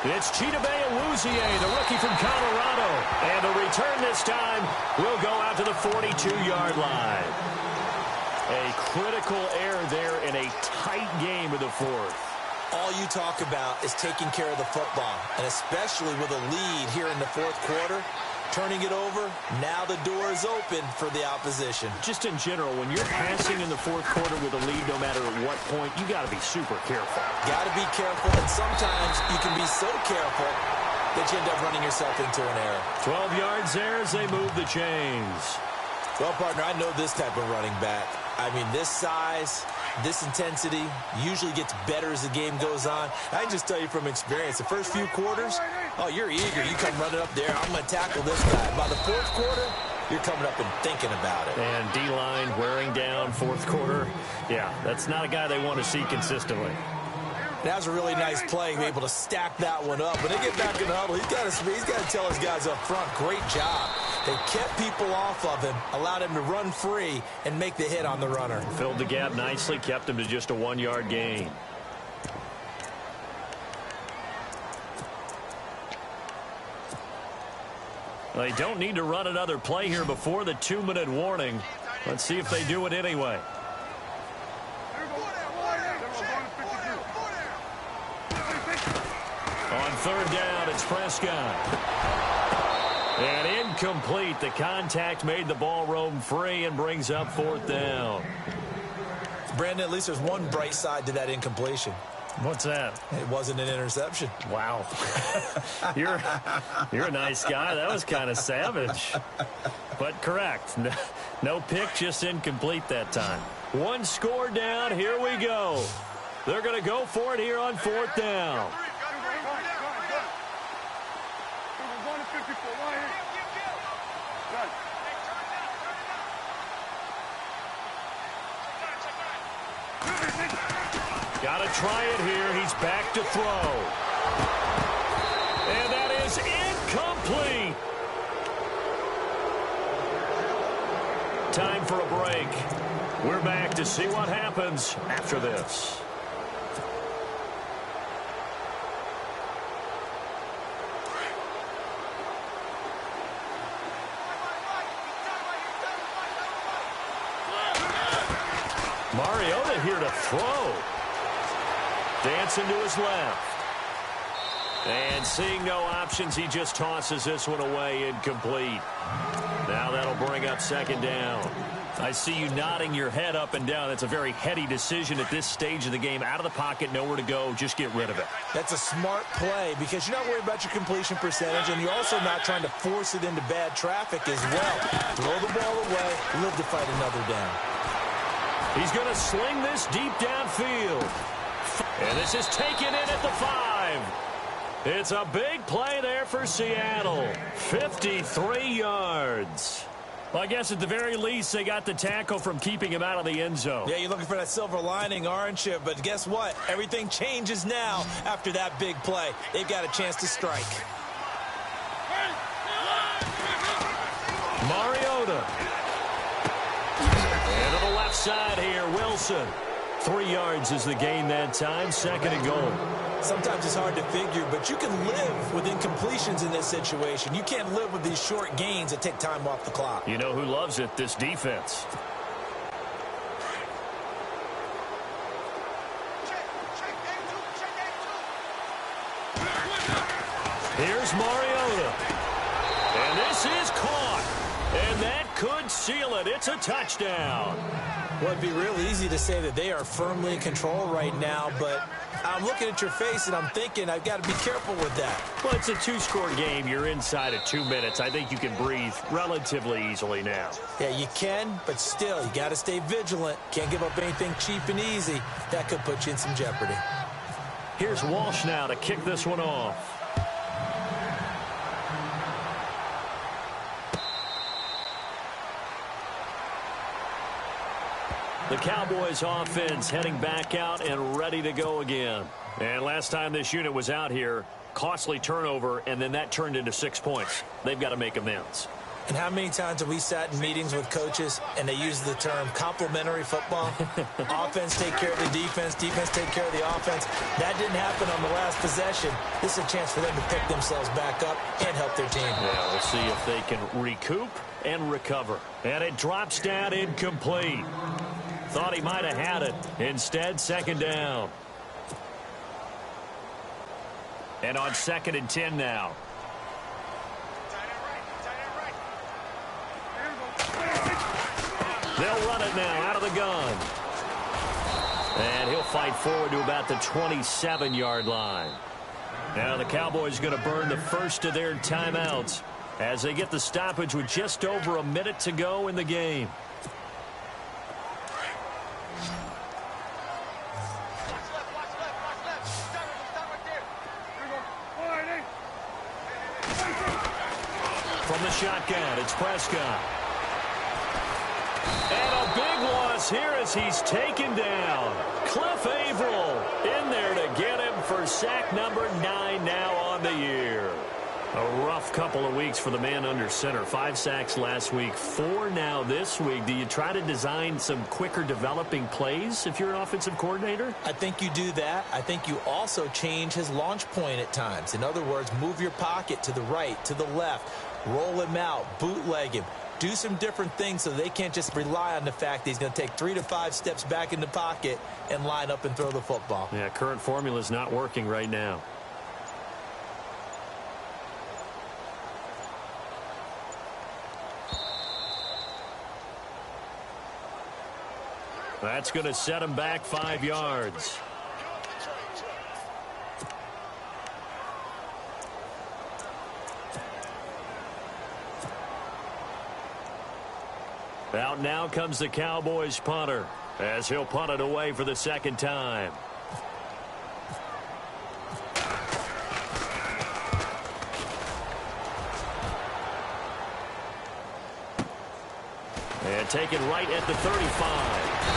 It's Chidobe Awuzie, the rookie from Colorado. And the return this time will go out to the 42-yard line. A critical error there in a tight game of the 4th. All you talk about is taking care of the football, and especially with a lead here in the 4th quarter, turning it over, now the door is open for the opposition. Just in general, when you're passing in the 4th quarter with a lead, no matter at what point, you got to be super careful. Got to be careful, and sometimes you can be so careful that you end up running yourself into an error. 12 yards there as they move the chains. Well, partner, I know this type of running back. I mean, this size, this intensity usually gets better as the game goes on. I can just tell you from experience, the first few quarters, oh, you're eager. You come running up there, I'm going to tackle this guy. By the 4th quarter, you're coming up and thinking about it. And D-line wearing down 4th quarter. Yeah, that's not a guy they want to see consistently. That was a really nice play, able to stack that one up. When they get back in the huddle, he's got to tell his guys up front, great job. They kept people off of him, allowed him to run free and make the hit on the runner. Filled the gap nicely, kept him to just a 1-yard gain. They don't need to run another play here before the 2-minute warning. Let's see if they do it anyway. On 3rd down, it's Prescott. And incomplete. The contact made the ball roam free and brings up 4th down. Brandon, at least there's one bright side to that incompletion. What's that? It wasn't an interception. Wow. You're a nice guy. That was kind of savage. But correct. No pick, just incomplete that time. 1 score down. Here we go. They're going to go for it here on 4th down. Got to try it here. He's back to throw. And that is incomplete. Time for a break. We're back to see what happens after this. Mariota here to throw. Dancing to his left. And seeing no options, he just tosses this one away, incomplete. Now that'll bring up 2nd down. I see you nodding your head up and down. That's a very heady decision at this stage of the game. Out of the pocket, nowhere to go. Just get rid of it. That's a smart play because you're not worried about your completion percentage, and you're also not trying to force it into bad traffic as well. Throw the ball away, live to fight another down. He's going to sling this deep downfield. And this is taken in at the 5. It's a big play there for Seattle. 53 yards. Well, I guess at the very least, they got the tackle from keeping him out of the end zone. Yeah, you're looking for that silver lining, aren't you? But guess what? Everything changes now after that big play. They've got a chance to strike. Mariota. And to the left side here, Wilson. 3 yards is the gain that time, 2nd and goal. Sometimes it's hard to figure, but you can live with incompletions in this situation. You can't live with these short gains that take time off the clock. You know who loves it? This defense. Here's Mariota. And this is caught. And that could seal it. It's a touchdown. Well, it'd be real easy to say that they are firmly in control right now, but I'm looking at your face and I'm thinking I've got to be careful with that. Well, it's a 2-score game. You're inside of 2 minutes. I think you can breathe relatively easily now. Yeah, you can, but still, you got to stay vigilant. Can't give up anything cheap and easy. That could put you in some jeopardy. Here's Walsh now to kick this one off. The Cowboys offense heading back out and ready to go again. And last time this unit was out here, costly turnover, and then that turned into 6 points. They've got to make amends. And how many times have we sat in meetings with coaches and they use the term complementary football? Offense take care of the defense, defense take care of the offense. That didn't happen on the last possession. This is a chance for them to pick themselves back up and help their team. Yeah, we'll see if they can recoup and recover. And it drops down incomplete. Thought he might have had it. Instead, 2nd down. And on 2nd and 10 now. They'll run it now out of the gun. And he'll fight forward to about the 27-yard line. Now the Cowboys going to burn the first of their timeouts as they get the stoppage with just over a minute to go in the game. From the shotgun, it's Prescott. And a big loss here as he's taken down. Cliff Averill in there to get him for sack number 9 now on the year. A rough couple of weeks for the man under center. 5 sacks last week, 4 now this week. Do you try to design some quicker developing plays if you're an offensive coordinator? I think you do that. I think you also change his launch point at times. In other words, move your pocket to the right, to the left, roll him out, bootleg him. Do some different things so they can't just rely on the fact that he's going to take 3 to 5 steps back in the pocket and line up and throw the football. Yeah, current formula is not working right now. That's going to set him back 5 yards. Out now comes the Cowboys punter as he'll punt it away for the 2nd time. And taken right at the 35.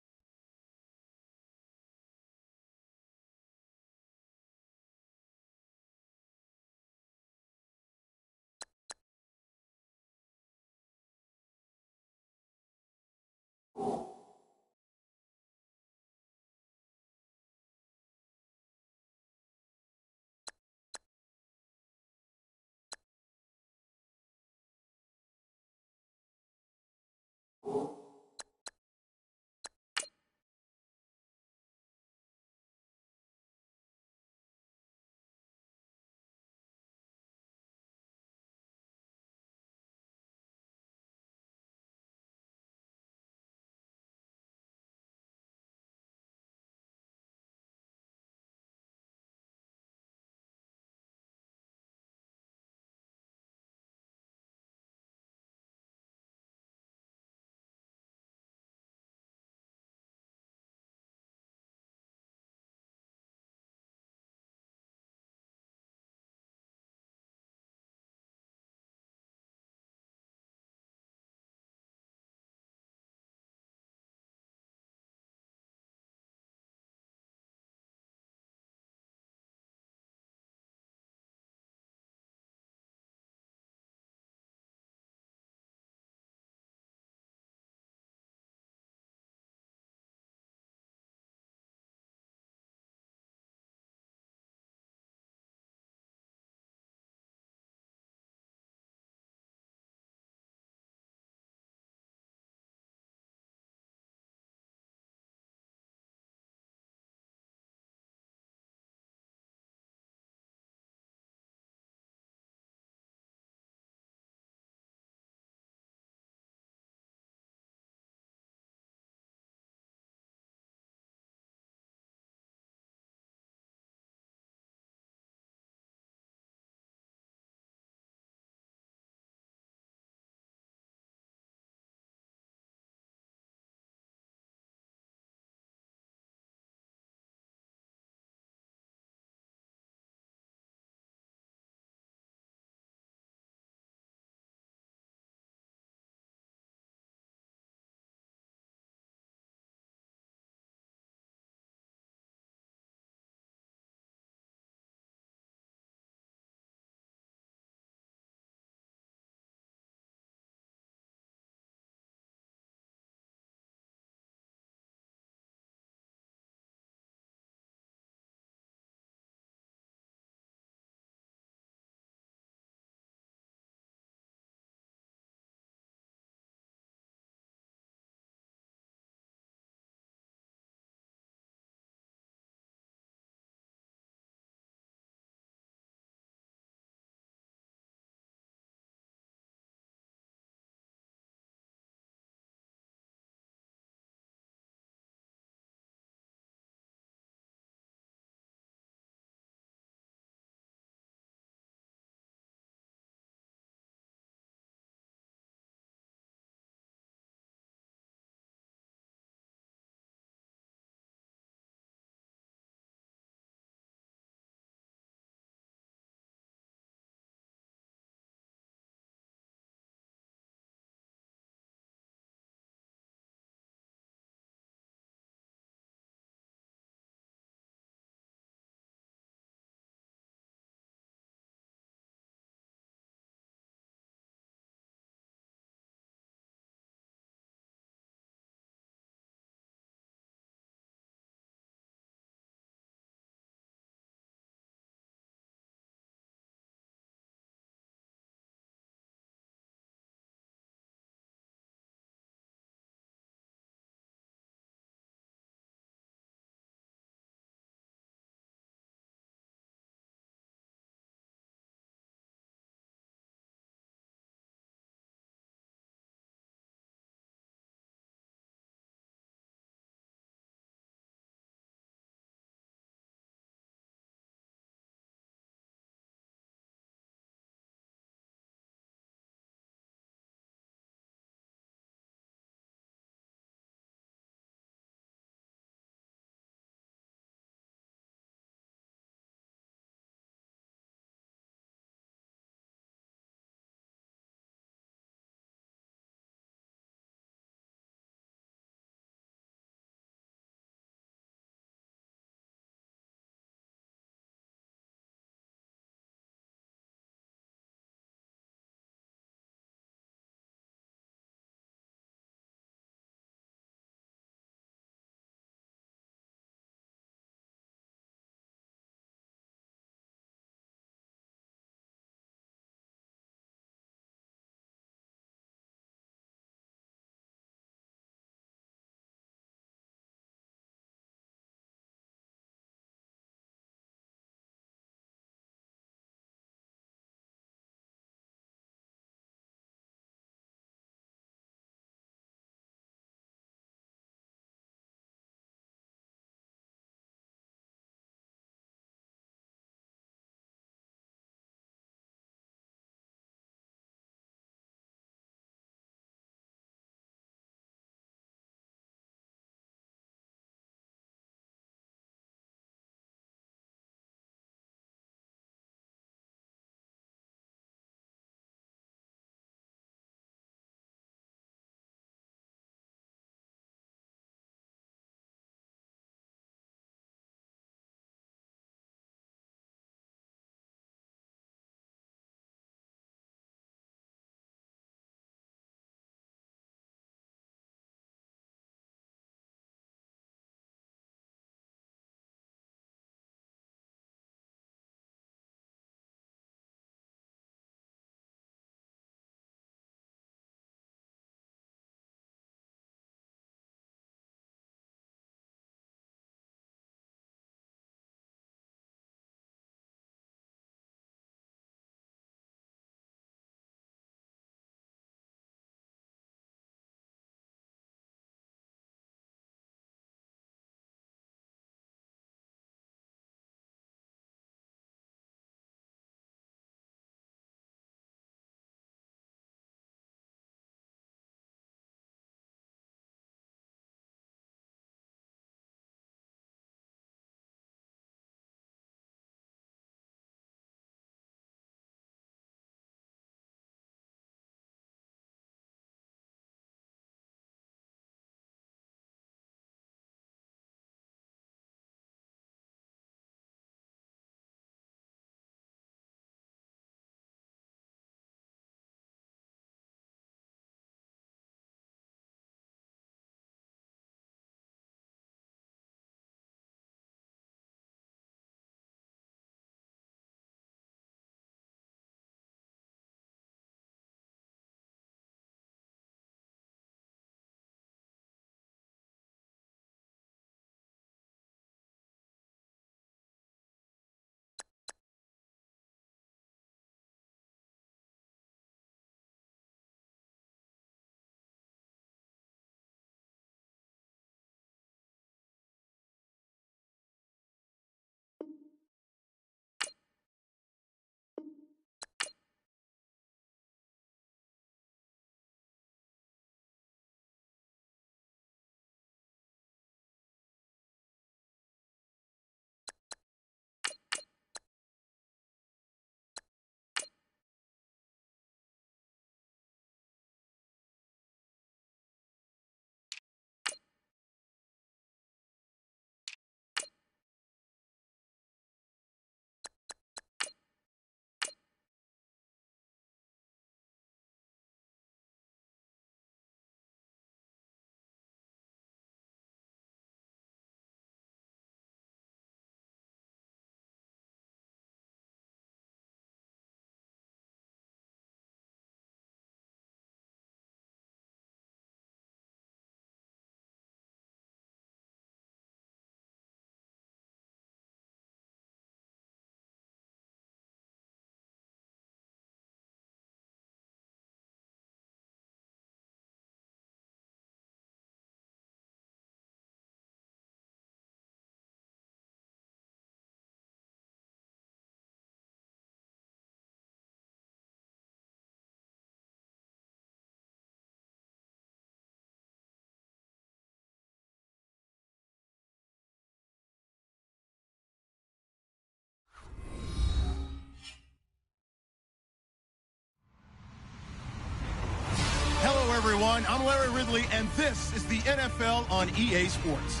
everyone. I'm Larry Ridley, and this is the NFL on EA Sports.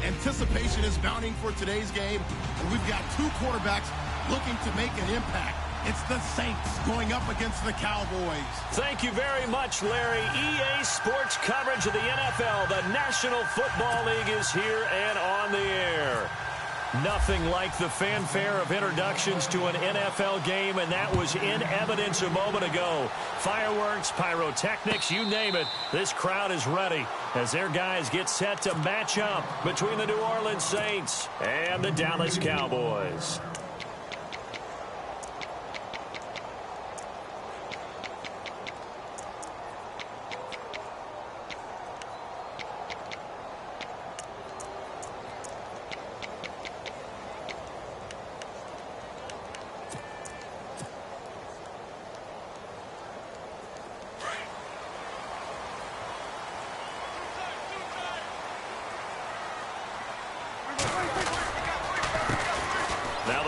Anticipation is mounting for today's game, and we've got two quarterbacks looking to make an impact. It's the Saints going up against the Cowboys. Thank you very much, Larry. EA Sports coverage of the NFL. The National Football League is here and on the air. Nothing like the fanfare of introductions to an NFL game, and that was in evidence a moment ago. Fireworks, pyrotechnics, you name it. This crowd is ready as their guys get set to match up between the New Orleans Saints and the Dallas Cowboys.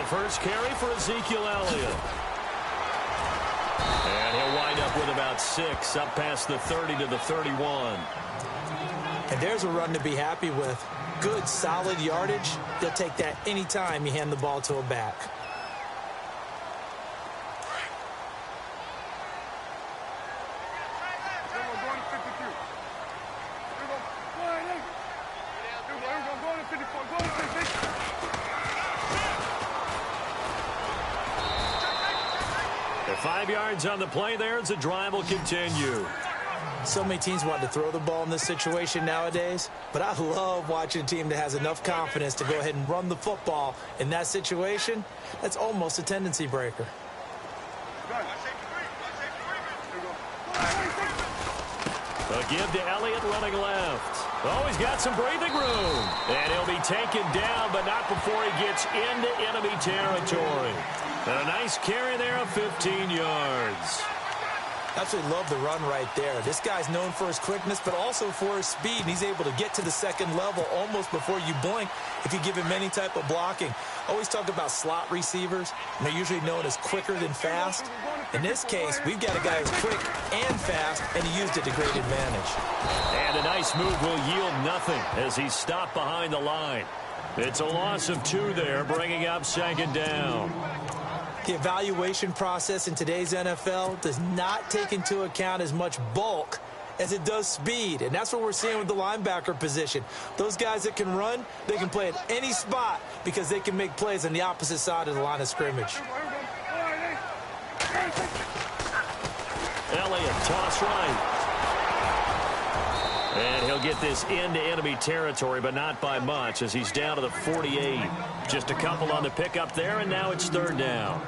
First carry for Ezekiel Elliott. And he'll wind up with about 6, up past the 30 to the 31. And there's a run to be happy with. Good, solid yardage. You'll take that anytime you hand the ball to a back. At 5 yards on the play there as the drive will continue. So many teams want to throw the ball in this situation nowadays, but I love watching a team that has enough confidence to go ahead and run the football in that situation. That's almost a tendency breaker. A give to Elliott running left. Oh, he's got some breathing room. And he'll be taken down, but not before he gets into enemy territory. And a nice carry there of 15 yards. Absolutely love the run right there. This guy's known for his quickness, but also for his speed. And he's able to get to the second level almost before you blink if you give him any type of blocking. Always talk about slot receivers, and they're usually known as quicker than fast. In this case, we've got a guy who's quick and fast, and he used it to great advantage. And a nice move will yield nothing as he's stopped behind the line. It's a loss of 2 there, bringing up second down. The evaluation process in today's NFL does not take into account as much bulk as it does speed, and that's what we're seeing with the linebacker position. Those guys that can run, they can play at any spot because they can make plays on the opposite side of the line of scrimmage. Elliott, toss right. And he'll get this into enemy territory, but not by much as he's down to the 48. Just a couple on the pickup there, and now it's third down.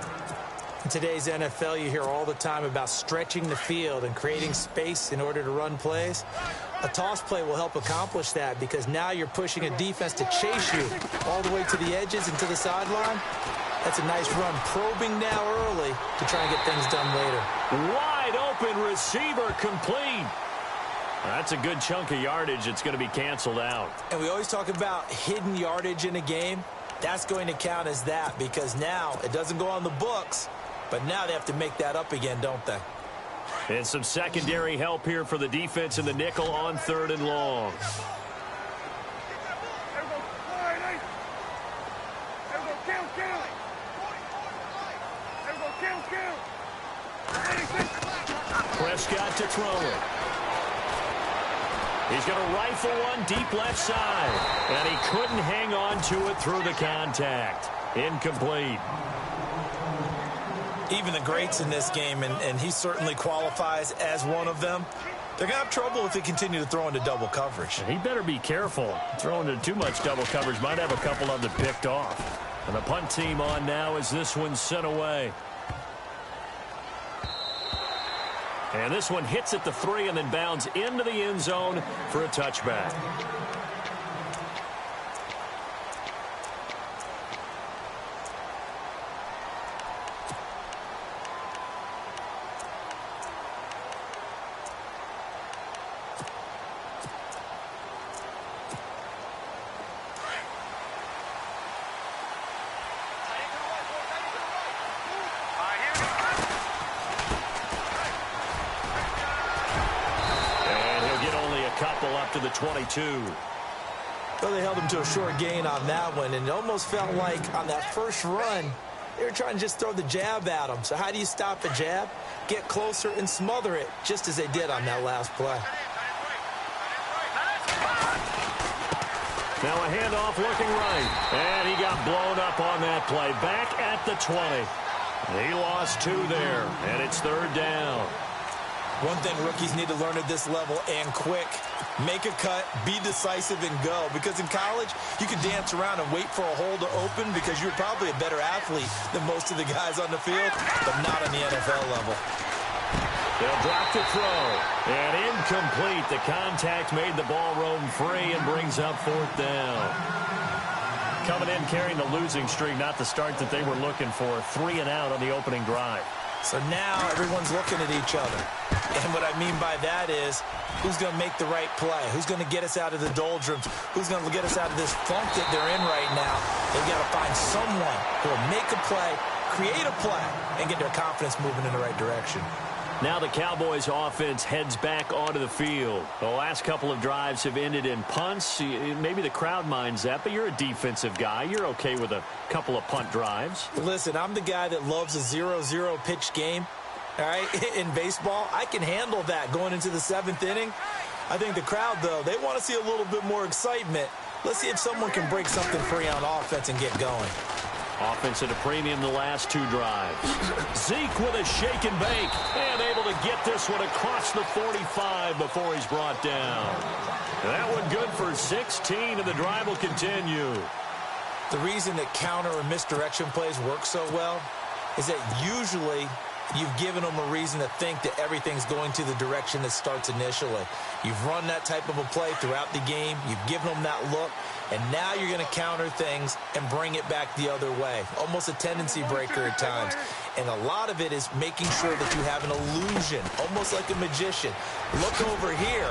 In today's NFL, you hear all the time about stretching the field and creating space in order to run plays. A toss play will help accomplish that because now you're pushing a defense to chase you all the way to the edges and to the sideline. That's a nice run, probing now early to try and get things done later. Wide open receiver complete. That's a good chunk of yardage. It's going to be canceled out. And we always talk about hidden yardage in a game. That's going to count as that because now it doesn't go on the books, but now they have to make that up again, don't they? And some secondary help here for the defense in the nickel on 3rd and long. Prescott to throw it. He's going to rifle one deep left side. And he couldn't hang on to it through the contact. Incomplete. Even the greats in this game, and he certainly qualifies as one of them, they're going to have trouble if they continue to throw into double coverage. And he better be careful. Throwing into too much double coverage might have a couple of them picked off. And the punt team on now as this one's sent away. And this one hits at the 3 and then bounds into the end zone for a touchback. couple up to the 22. Well, they held him to a short gain on that one, and it almost felt like on that first run, they were trying to just throw the jab at him. So how do you stop a jab? Get closer and smother it, just as they did on that last play. Now a handoff looking right, and he got blown up on that play. Back at the 20. He lost 2 there, and it's 3rd down. One thing rookies need to learn at this level, and quick, make a cut, be decisive, and go. Because in college, you can dance around and wait for a hole to open because you're probably a better athlete than most of the guys on the field, but not on the NFL level. They'll drop to throw, and incomplete. The contact made the ball roam free and brings up 4th down. Coming in carrying the losing streak, not the start that they were looking for. 3 and out on the opening drive. So now everyone's looking at each other. And what I mean by that is, who's going to make the right play? Who's going to get us out of the doldrums? Who's going to get us out of this funk that they're in right now? They've got to find someone who will make a play, create a play, and get their confidence moving in the right direction. Now the Cowboys offense heads back onto the field. The last couple of drives have ended in punts. Maybe the crowd minds that, but you're a defensive guy. You're okay with a couple of punt drives. Listen, I'm the guy that loves a 0-0 pitch game. All right, in baseball, I can handle that going into the 7th inning. I think the crowd, though, they want to see a little bit more excitement. Let's see if someone can break something free on offense and get going. Offense at a premium the last 2 drives. Zeke with a shake and bake, and able to get this one across the 45 before he's brought down. That one good for 16, and the drive will continue. The reason that counter or misdirection plays work so well is that usually you've given them a reason to think that everything's going to the direction that starts initially. You've run that type of a play throughout the game. You've given them that look. And now you're going to counter things and bring it back the other way. Almost a tendency breaker at times. And a lot of it is making sure that you have an illusion, almost like a magician. Look over here,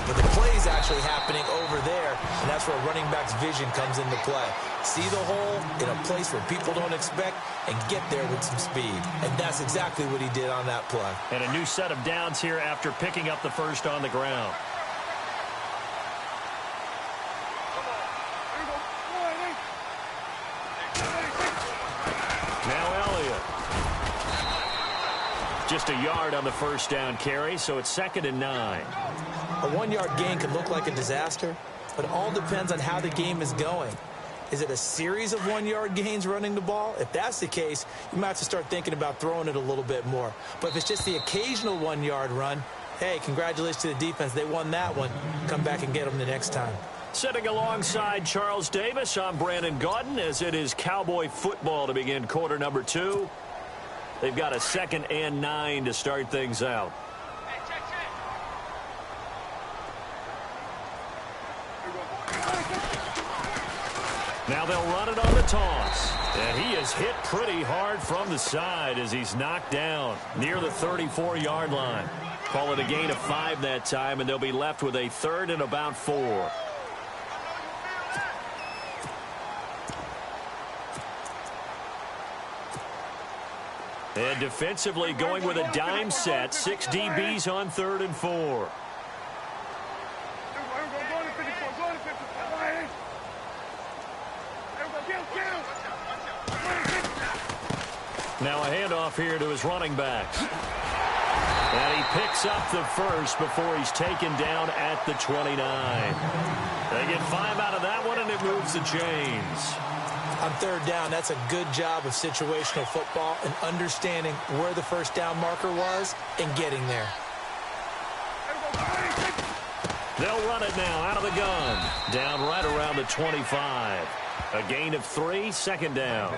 but the play is actually happening over there, and that's where running back's vision comes into play. See the hole in a place where people don't expect and get there with some speed. And that's exactly what he did on that play. And a new set of downs here after picking up the first on the ground. Just a yard on the first down carry, so it's 2nd and 9. A 1-yard gain can look like a disaster, but it all depends on how the game is going. Is it a series of 1-yard gains running the ball? If that's the case, you might have to start thinking about throwing it a little bit more. But if it's just the occasional 1-yard run, hey, congratulations to the defense. They won that one. Come back and get them the next time. Sitting alongside Charles Davis, I'm Brandon Gaudin, as it is Cowboy football to begin quarter number 2. They've got a 2nd and 9 to start things out. Now they'll run it on the toss. And he is hit pretty hard from the side as he's knocked down near the 34-yard line. Call it a gain of 5 that time, and they'll be left with a 3rd and about 4. And defensively going with a dime set. 6 DBs on 3rd and 4. Now a handoff here to his running back. And he picks up the first before he's taken down at the 29. They get 5 out of that one, and it moves the chains. On 3rd down, that's a good job of situational football and understanding where the first down marker was and getting there. They'll run it now out of the gun. Down right around the 25. A gain of 3, 2nd down.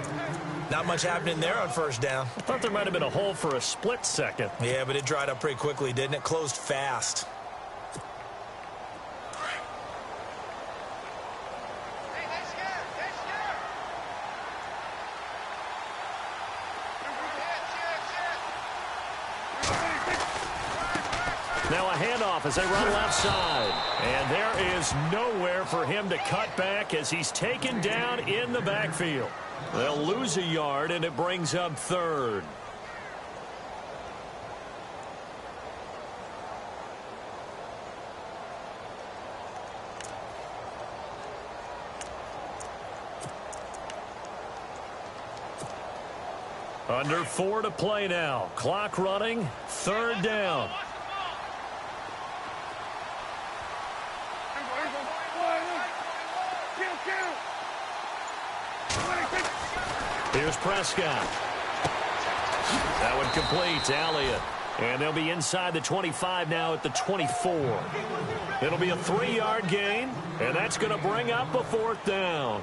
Not much happening there on 1st down. I thought there might have been a hole for a split second. Yeah, but it dried up pretty quickly, didn't it? Closed fast. Now a handoff as they run left side. And there is nowhere for him to cut back as he's taken down in the backfield. They'll lose a yard, and it brings up 3rd. Under 4 to play now. Clock running. 3rd down. Here's Prescott. That one complete to Elliott. And they'll be inside the 25 now at the 24. It'll be a 3-yard gain, and that's going to bring up a 4th down.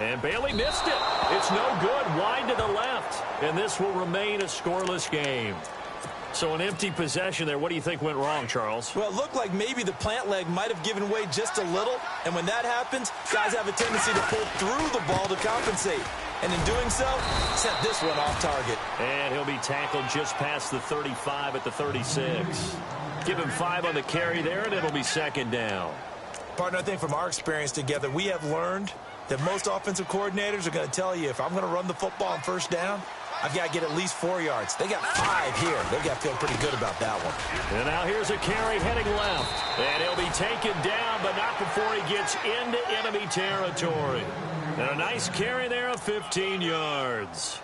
And Bailey missed it. It's no good. Wide to the left. And this will remain a scoreless game. So an empty possession there. What do you think went wrong, Charles? Well, it looked like maybe the plant leg might have given way just a little. And when that happens, guys have a tendency to pull through the ball to compensate. And in doing so, sent this one off target. And he'll be tackled just past the 35 at the 36. Give him 5 on the carry there, and it'll be 2nd down. Partner, I think from our experience together, we have learned that most offensive coordinators are going to tell you, if I'm going to run the football on 1st down, I've got to get at least 4 yards. They got 5 here. They've got to feel pretty good about that one. And now here's a carry heading left. And he'll be taken down, but not before he gets into enemy territory. And a nice carry there of 15 yards.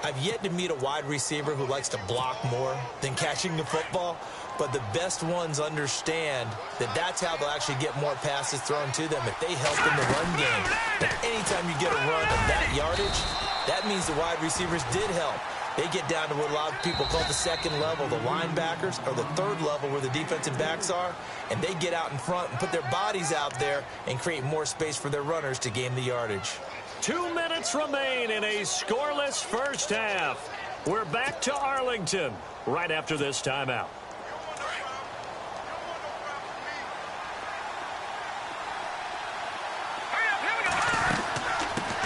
I've yet to meet a wide receiver who likes to block more than catching the football. But the best ones understand that that's how they'll actually get more passes thrown to them if they help in the run game. And anytime you get a run of that yardage, that means the wide receivers did help. They get down to what a lot of people call the 2nd level, the linebackers, or the 3rd level where the defensive backs are, and they get out in front and put their bodies out there and create more space for their runners to gain the yardage. 2 minutes remain in a scoreless 1st half. We're back to Arlington right after this timeout.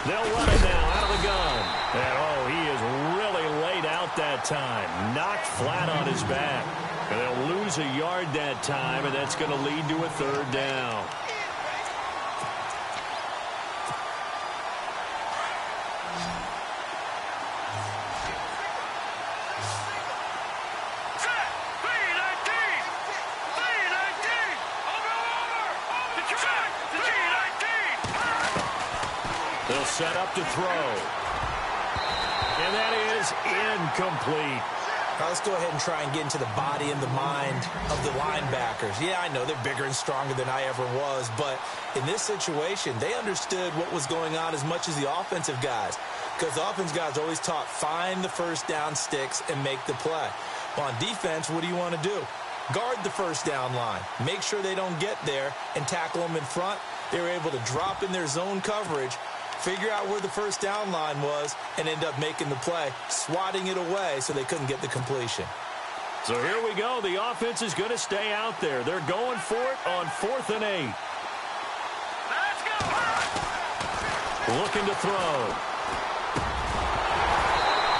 They'll run it now out of the gun. And, oh, he is really laid out that time. Knocked flat on his back. And they'll lose a yard that time, and that's going to lead to a 3rd down. They'll set up to throw. And that is incomplete. Now let's go ahead and try and get into the body and the mind of the linebackers. Yeah, I know they're bigger and stronger than I ever was, but in this situation, they understood what was going on as much as the offensive guys, because the offensive guys always taught find the 1st down sticks and make the play. Well, on defense, what do you want to do? Guard the 1st down line. Make sure they don't get there and tackle them in front. They were able to drop in their zone coverage, figure out where the 1st down line was, and end up making the play, swatting it away so they couldn't get the completion. So here we go. The offense is going to stay out there. They're going for it on 4th and 8. Let's go. Looking to throw.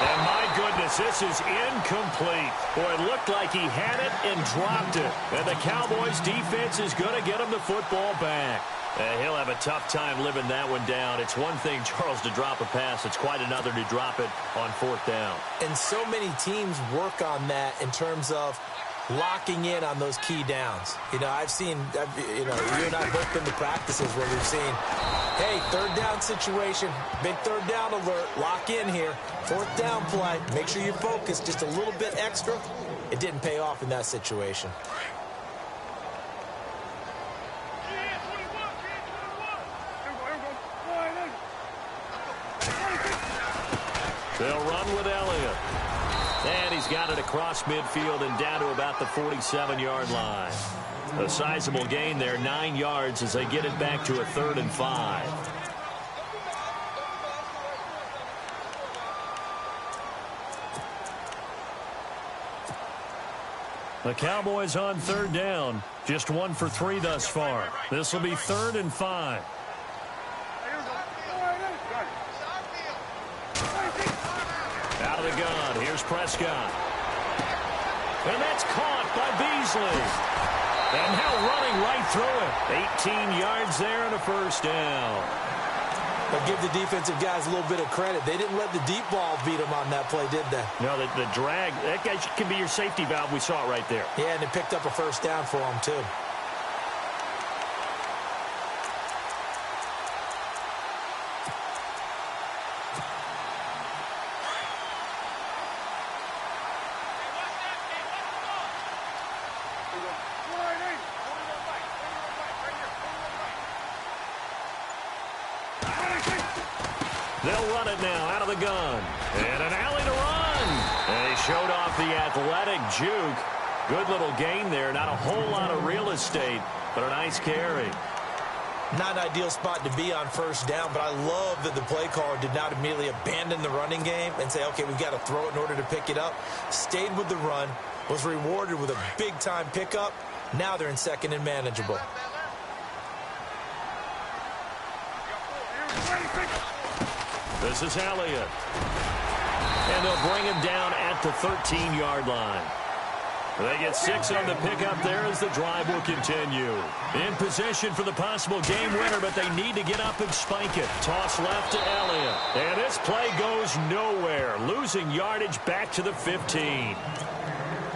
And my goodness, this is incomplete. Boy, it looked like he had it and dropped it. And the Cowboys defense is going to get him the football back. He'll have a tough time living that one down. It's one thing, Charles, to drop a pass. It's quite another to drop it on 4th down. And so many teams work on that in terms of locking in on those key downs. You know, you and I both been to practices where we've seen, hey, 3rd down situation, big 3rd down alert, lock in here. 4th down play, make sure you focus just a little bit extra. It didn't pay off in that situation. They'll run with Elliott. And he's got it across midfield and down to about the 47-yard line. A sizable gain there, 9 yards as they get it back to a 3rd and 5. The Cowboys on 3rd down. Just 1 for 3 thus far. This will be 3rd and 5. Out of the gun. Here's Prescott. And that's caught by Beasley. And now running right through it. 18 yards there and a 1st down. But give the defensive guys a little bit of credit. They didn't let the deep ball beat them on that play, did they? No, the drag, that guy can be your safety valve. We saw it right there. Yeah, and it picked up a 1st down for them, too. They'll run it now out of the gun. And an alley to run. And he showed off the athletic juke. Good little gain there. Not a whole lot of real estate, but a nice carry. Not an ideal spot to be on first down, but I love that the play caller did not immediately abandon the running game and say, okay, we've got to throw it in order to pick it up. Stayed with the run, was rewarded with a big-time pickup. Now they're in second and manageable. This is Elliott. And they'll bring him down at the 13-yard line. They get 6 on the pickup there as the drive will continue. In position for the possible game winner, but they need to get up and spike it. Toss left to Elliott. And this play goes nowhere. Losing yardage back to the 15.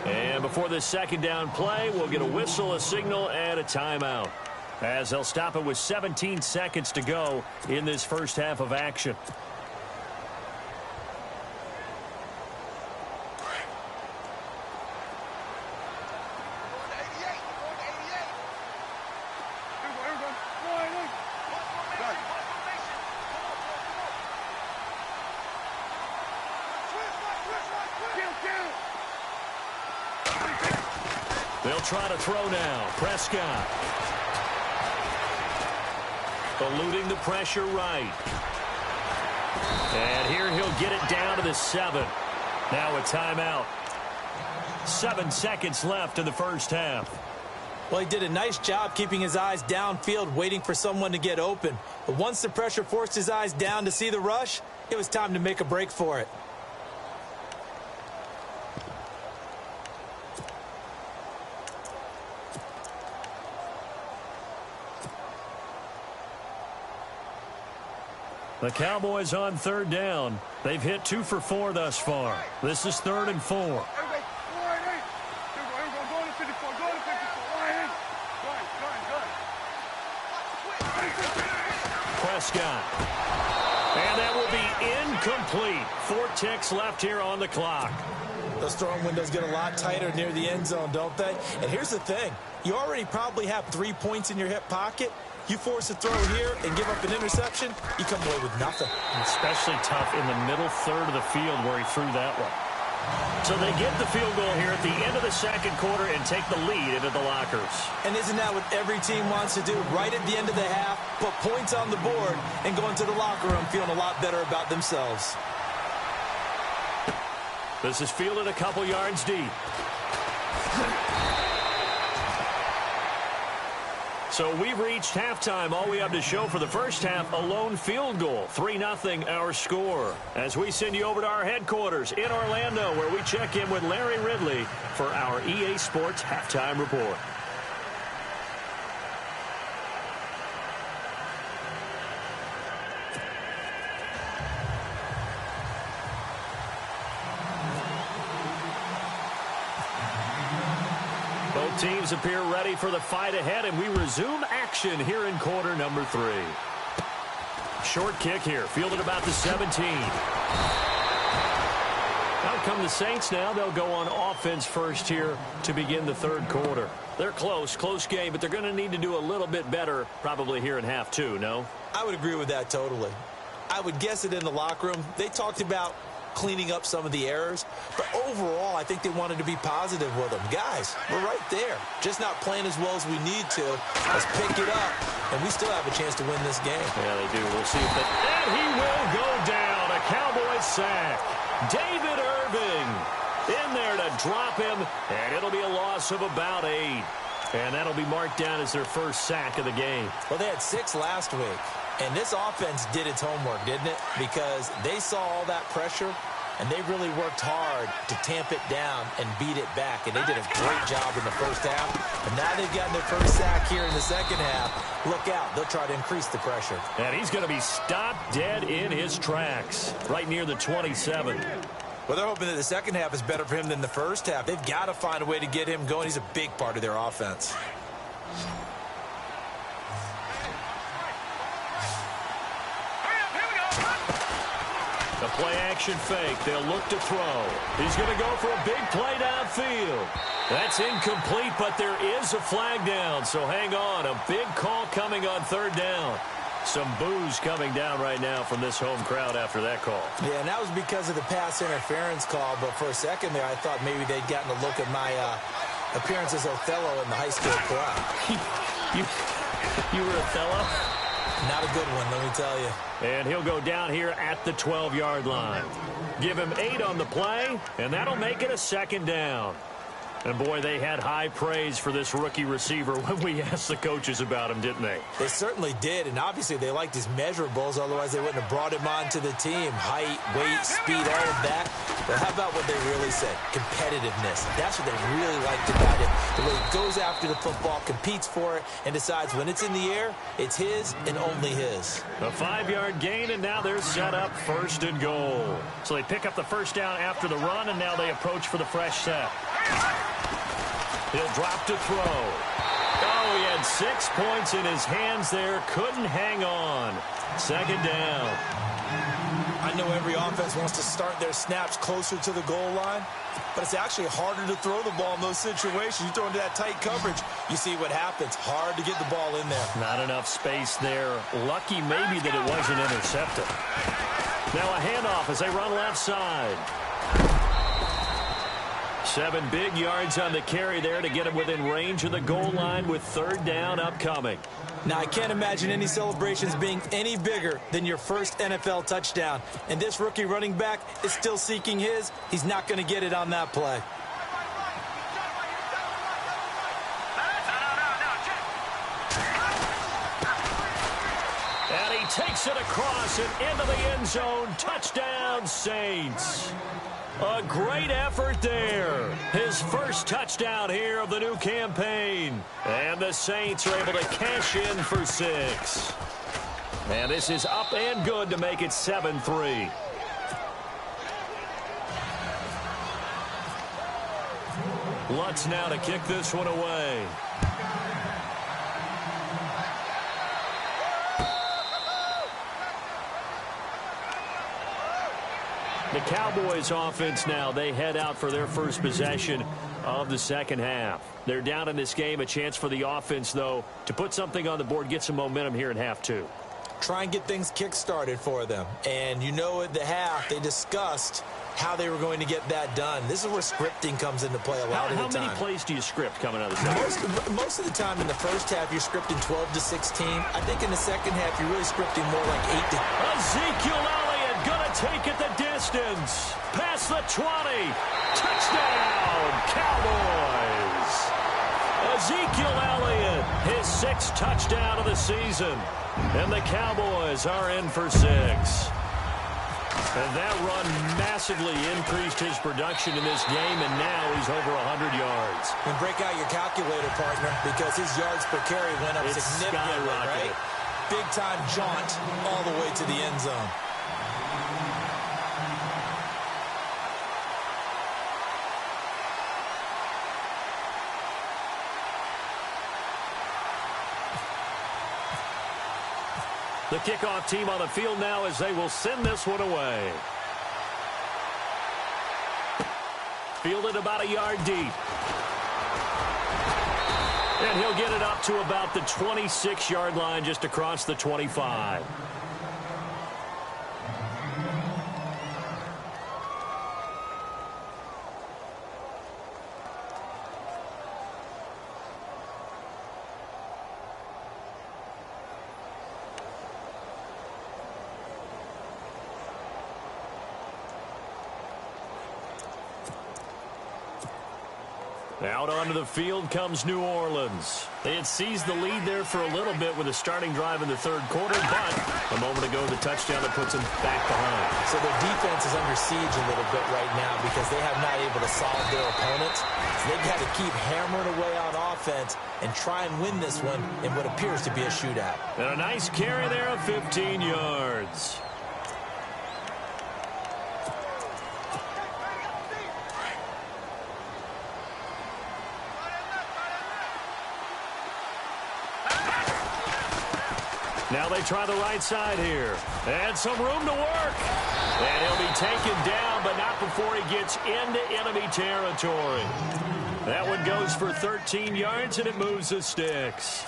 And before this second down play, we'll get a whistle, a signal, and a timeout, as they'll stop it with 17 seconds to go in this first half of action. They'll try to throw now. Prescott. Eluding the pressure right. And here he'll get it down to the 7. Now a timeout. 7 seconds left in the first half. Well, he did a nice job keeping his eyes downfield, waiting for someone to get open. But once the pressure forced his eyes down to see the rush, it was time to make a break for it. The Cowboys on third down. They've hit 2 for 4 thus far. This is 3rd and 4. Prescott. And that will be incomplete. 4 ticks left here on the clock. Those throwing windows get a lot tighter near the end zone, don't they? And here's the thing. You already probably have 3 points in your hip pocket. You force a throw here and give up an interception, you come away with nothing. Especially tough in the middle third of the field where he threw that one. So they get the field goal here at the end of the second quarter and take the lead into the lockers. And isn't that what every team wants to do? Right at the end of the half, put points on the board and go into the locker room feeling a lot better about themselves. This is fielded a couple yards deep. So we've reached halftime. All we have to show for the first half, a lone field goal. 3-0 our score. As we send you over to our headquarters in Orlando, where we check in with Larry Ridley for our EA Sports Halftime Report. Both teams appear ready for the fight ahead, and we resume action here in quarter number 3. Short kick here, fielded about the 17. Out come the Saints now. They'll go on offense first here to begin the third quarter. They're close game, but they're going to need to do a little bit better probably here in half 2, no? I would agree with that totally. I would guess it in the locker room. They talked about cleaning up some of the errors, but overall I think they wanted to be positive with them. Guys, we're right there, just not playing as well as we need to. Let's pick it up, and we still have a chance to win this game. Yeah, they do. We'll see if they... And he will go down. A Cowboys sack. David Irving in there to drop him, and it'll be a loss of about 8. And that'll be marked down as their first sack of the game. Well, they had 6 last week. And this offense did its homework, didn't it? Because they saw all that pressure, and they really worked hard to tamp it down and beat it back. And they did a great job in the first half. And now they've gotten their first sack here in the second half. Look out. They'll try to increase the pressure. And he's going to be stopped dead in his tracks, right near the 27. Well, they're hoping that the second half is better for him than the first half. They've got to find a way to get him going. He's a big part of their offense. The play-action fake. They'll look to throw. He's going to go for a big play downfield. That's incomplete, but there is a flag down, so hang on. A big call coming on third down. Some boos coming down right now from this home crowd after that call. Yeah, and that was because of the pass interference call. But for a second there, I thought maybe they'd gotten a look at my appearance as Othello in the high school play. You were Othello? Not a good one, let me tell you. And he'll go down here at the 12-yard line. Give him 8 on the play, and that'll make it a second down. And, boy, they had high praise for this rookie receiver when we asked the coaches about him, didn't they? They certainly did, and obviously they liked his measurables, otherwise they wouldn't have brought him onto the team. Height, weight, speed, all of that. But how about what they really said? Competitiveness. That's what they really liked about him. The way he goes after the football, competes for it, and decides when it's in the air, it's his and only his. A 5-yard gain, and now they're set up 1st and goal. So they pick up the first down after the run, and now they approach for the fresh set. He'll drop to throw. Oh, he had 6 points in his hands there. Couldn't hang on. 2nd down. I know every offense wants to start their snaps closer to the goal line, but it's actually harder to throw the ball in those situations. You throw into that tight coverage, you see what happens. Hard to get the ball in there. Not enough space there. Lucky maybe that it wasn't intercepted. Now a handoff as they run left side. 7 big yards on the carry there to get him within range of the goal line with 3rd down upcoming. Now, I can't imagine any celebrations being any bigger than your first NFL touchdown. And this rookie running back is still seeking his. He's not going to get it on that play. And he takes it across and into the end zone. Touchdown, Saints. A great effort there. His first touchdown here of the new campaign. And the Saints are able to cash in for 6. And this is up and good to make it 7-3. Lutz now to kick this one away. The Cowboys offense now, they head out for their first possession of the second half. They're down in this game. A chance for the offense, though, to put something on the board, get some momentum here in half 2. Try and get things kick-started for them. And you know at the half, they discussed how they were going to get that done. This is where scripting comes into play a lot of the time. How many plays do you script coming out of the second half? Most of the time in the first half, you're scripting 12 to 16. I think in the second half, you're really scripting more like 8 to... Ezekiel Elliott gonna take it the distance. Past the 20. Touchdown, Cowboys. Ezekiel Elliott, his 6th touchdown of the season. And the Cowboys are in for 6. And that run massively increased his production in this game, and now he's over 100 yards. And break out your calculator, partner, because his yards per carry went up significantly, right? Big-time jaunt all the way to the end zone. The kickoff team on the field now as they will send this one away. Fielded about a yard deep. And he'll get it up to about the 26-yard line just across the 25. Out onto the field comes New Orleans. They had seized the lead there for a little bit with a starting drive in the 3rd quarter, but a moment ago the touchdown that puts them back behind. So their defense is under siege a little bit right now because they have not able to solve their opponents. So they've got to keep hammering away on offense and try and win this one in what appears to be a shootout. And a nice carry there of 15 yards. Now they try the right side here. And some room to work. And he'll be taken down, but not before he gets into enemy territory. That one goes for 13 yards, and it moves the sticks.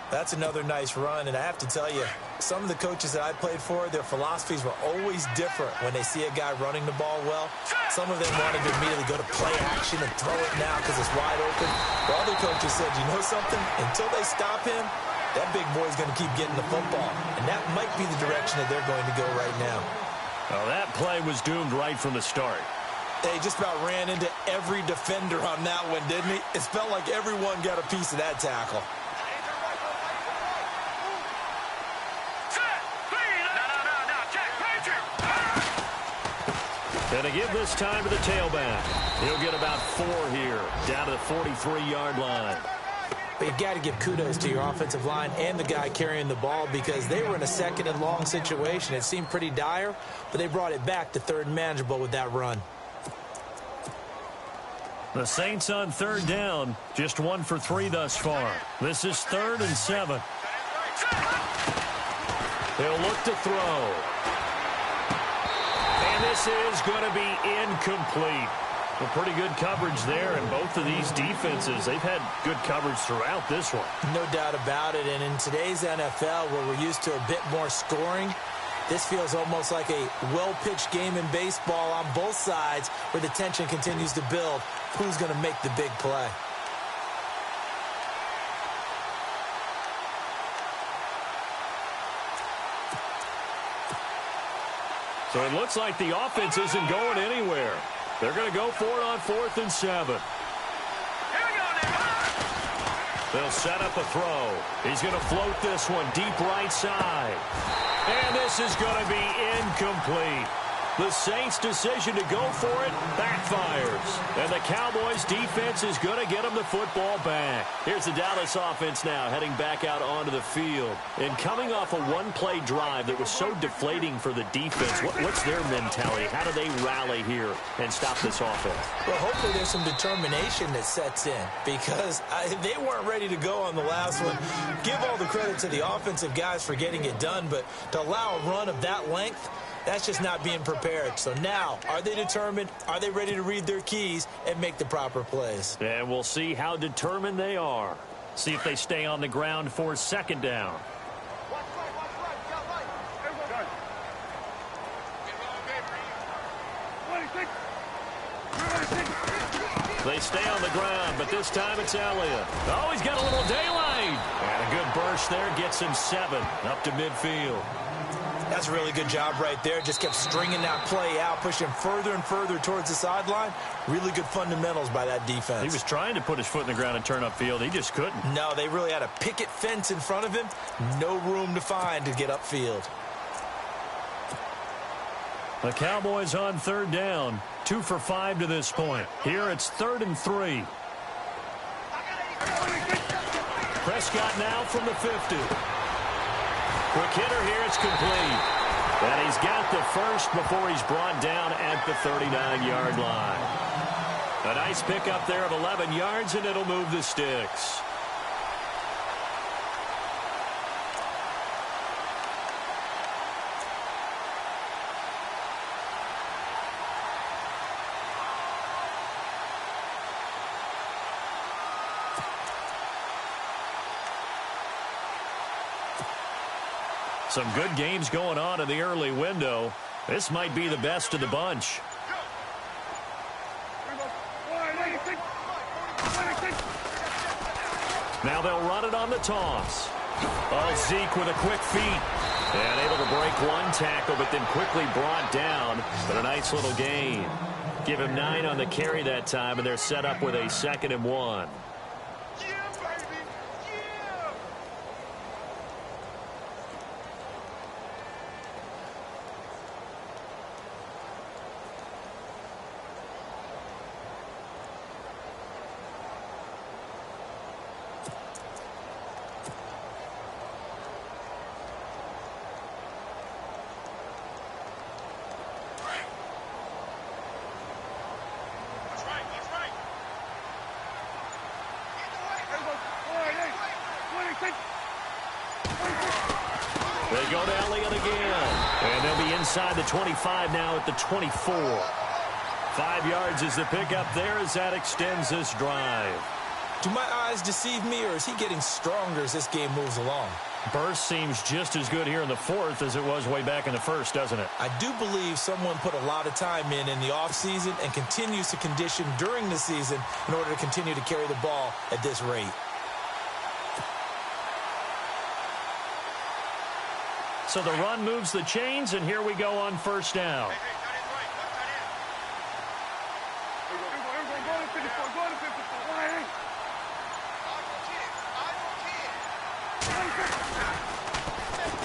That's another nice run, and I have to tell you, some of the coaches that I played for, their philosophies were always different when they see a guy running the ball well. Some of them wanted to immediately go to play action and throw it now because it's wide open. While other coaches said, you know something? Until they stop him, that big boy's going to keep getting the football. And that might be the direction that they're going to go right now. Well, that play was doomed right from the start. They just about ran into every defender on that one, didn't he? It felt like everyone got a piece of that tackle. And to give this time to the tailback. He'll get about 4 here, down to the 43-yard line. But you've got to give kudos to your offensive line and the guy carrying the ball because they were in a second and long situation. It seemed pretty dire, but they brought it back to third and manageable with that run. The Saints on third down, just 1 for 3 thus far. This is 3rd and 7. They'll look to throw. And this is going to be incomplete. Well, pretty good coverage there, and both of these defenses, they've had good coverage throughout this one. No doubt about it, and in today's NFL, where we're used to a bit more scoring, this feels almost like a well-pitched game in baseball on both sides where the tension continues to build. Who's going to make the big play? So it looks like the offense isn't going anywhere. They're going to go for it on 4th and 7. They'll set up a throw. He's going to float this one deep right side. And this is going to be incomplete. The Saints' decision to go for it backfires. And the Cowboys' defense is going to get them the football back. Here's the Dallas offense now heading back out onto the field. And coming off a one-play drive that was so deflating for the defense, what's their mentality? How do they rally here and stop this offense? Well, hopefully there's some determination that sets in because they weren't ready to go on the last one. Give all the credit to the offensive guys for getting it done, but to allow a run of that length, that's just not being prepared. So now, are they determined? Are they ready to read their keys and make the proper plays? And we'll see how determined they are. See if they stay on the ground for 2nd down. They stay on the ground, but this time it's Elliott. Oh, he's got a little daylight. And a good burst there gets him 7 up to midfield. That's a really good job right there. Just kept stringing that play out, pushing further and further towards the sideline. Really good fundamentals by that defense. He was trying to put his foot in the ground and turn upfield. He just couldn't. No, they really had a picket fence in front of him. No room to find to get upfield. The Cowboys on 3rd down. 2 for 5 to this point. Here it's 3rd and 3. Prescott now from the 50. Quick hitter here, it's complete. And he's got the first before he's brought down at the 39-yard line. A nice pickup there of 11 yards, and it'll move the sticks. Some good games going on in the early window. This might be the best of the bunch. Now they'll run it on the toss. Oh, Zeke with a quick feet. And able to break one tackle, but then quickly brought down. But a nice little gain. Give him 9 on the carry that time, and they're set up with a 2nd and 1. They go to Elliott again. And they'll be inside the 25 now at the 24. 5 yards is the pickup there as that extends this drive. Do my eyes deceive me, or is he getting stronger as this game moves along? Burst seems just as good here in the fourth as it was way back in the first, doesn't it? I do believe someone put a lot of time in the offseason and continues to condition during the season in order to continue to carry the ball at this rate. So the run moves the chains, and here we go on first down.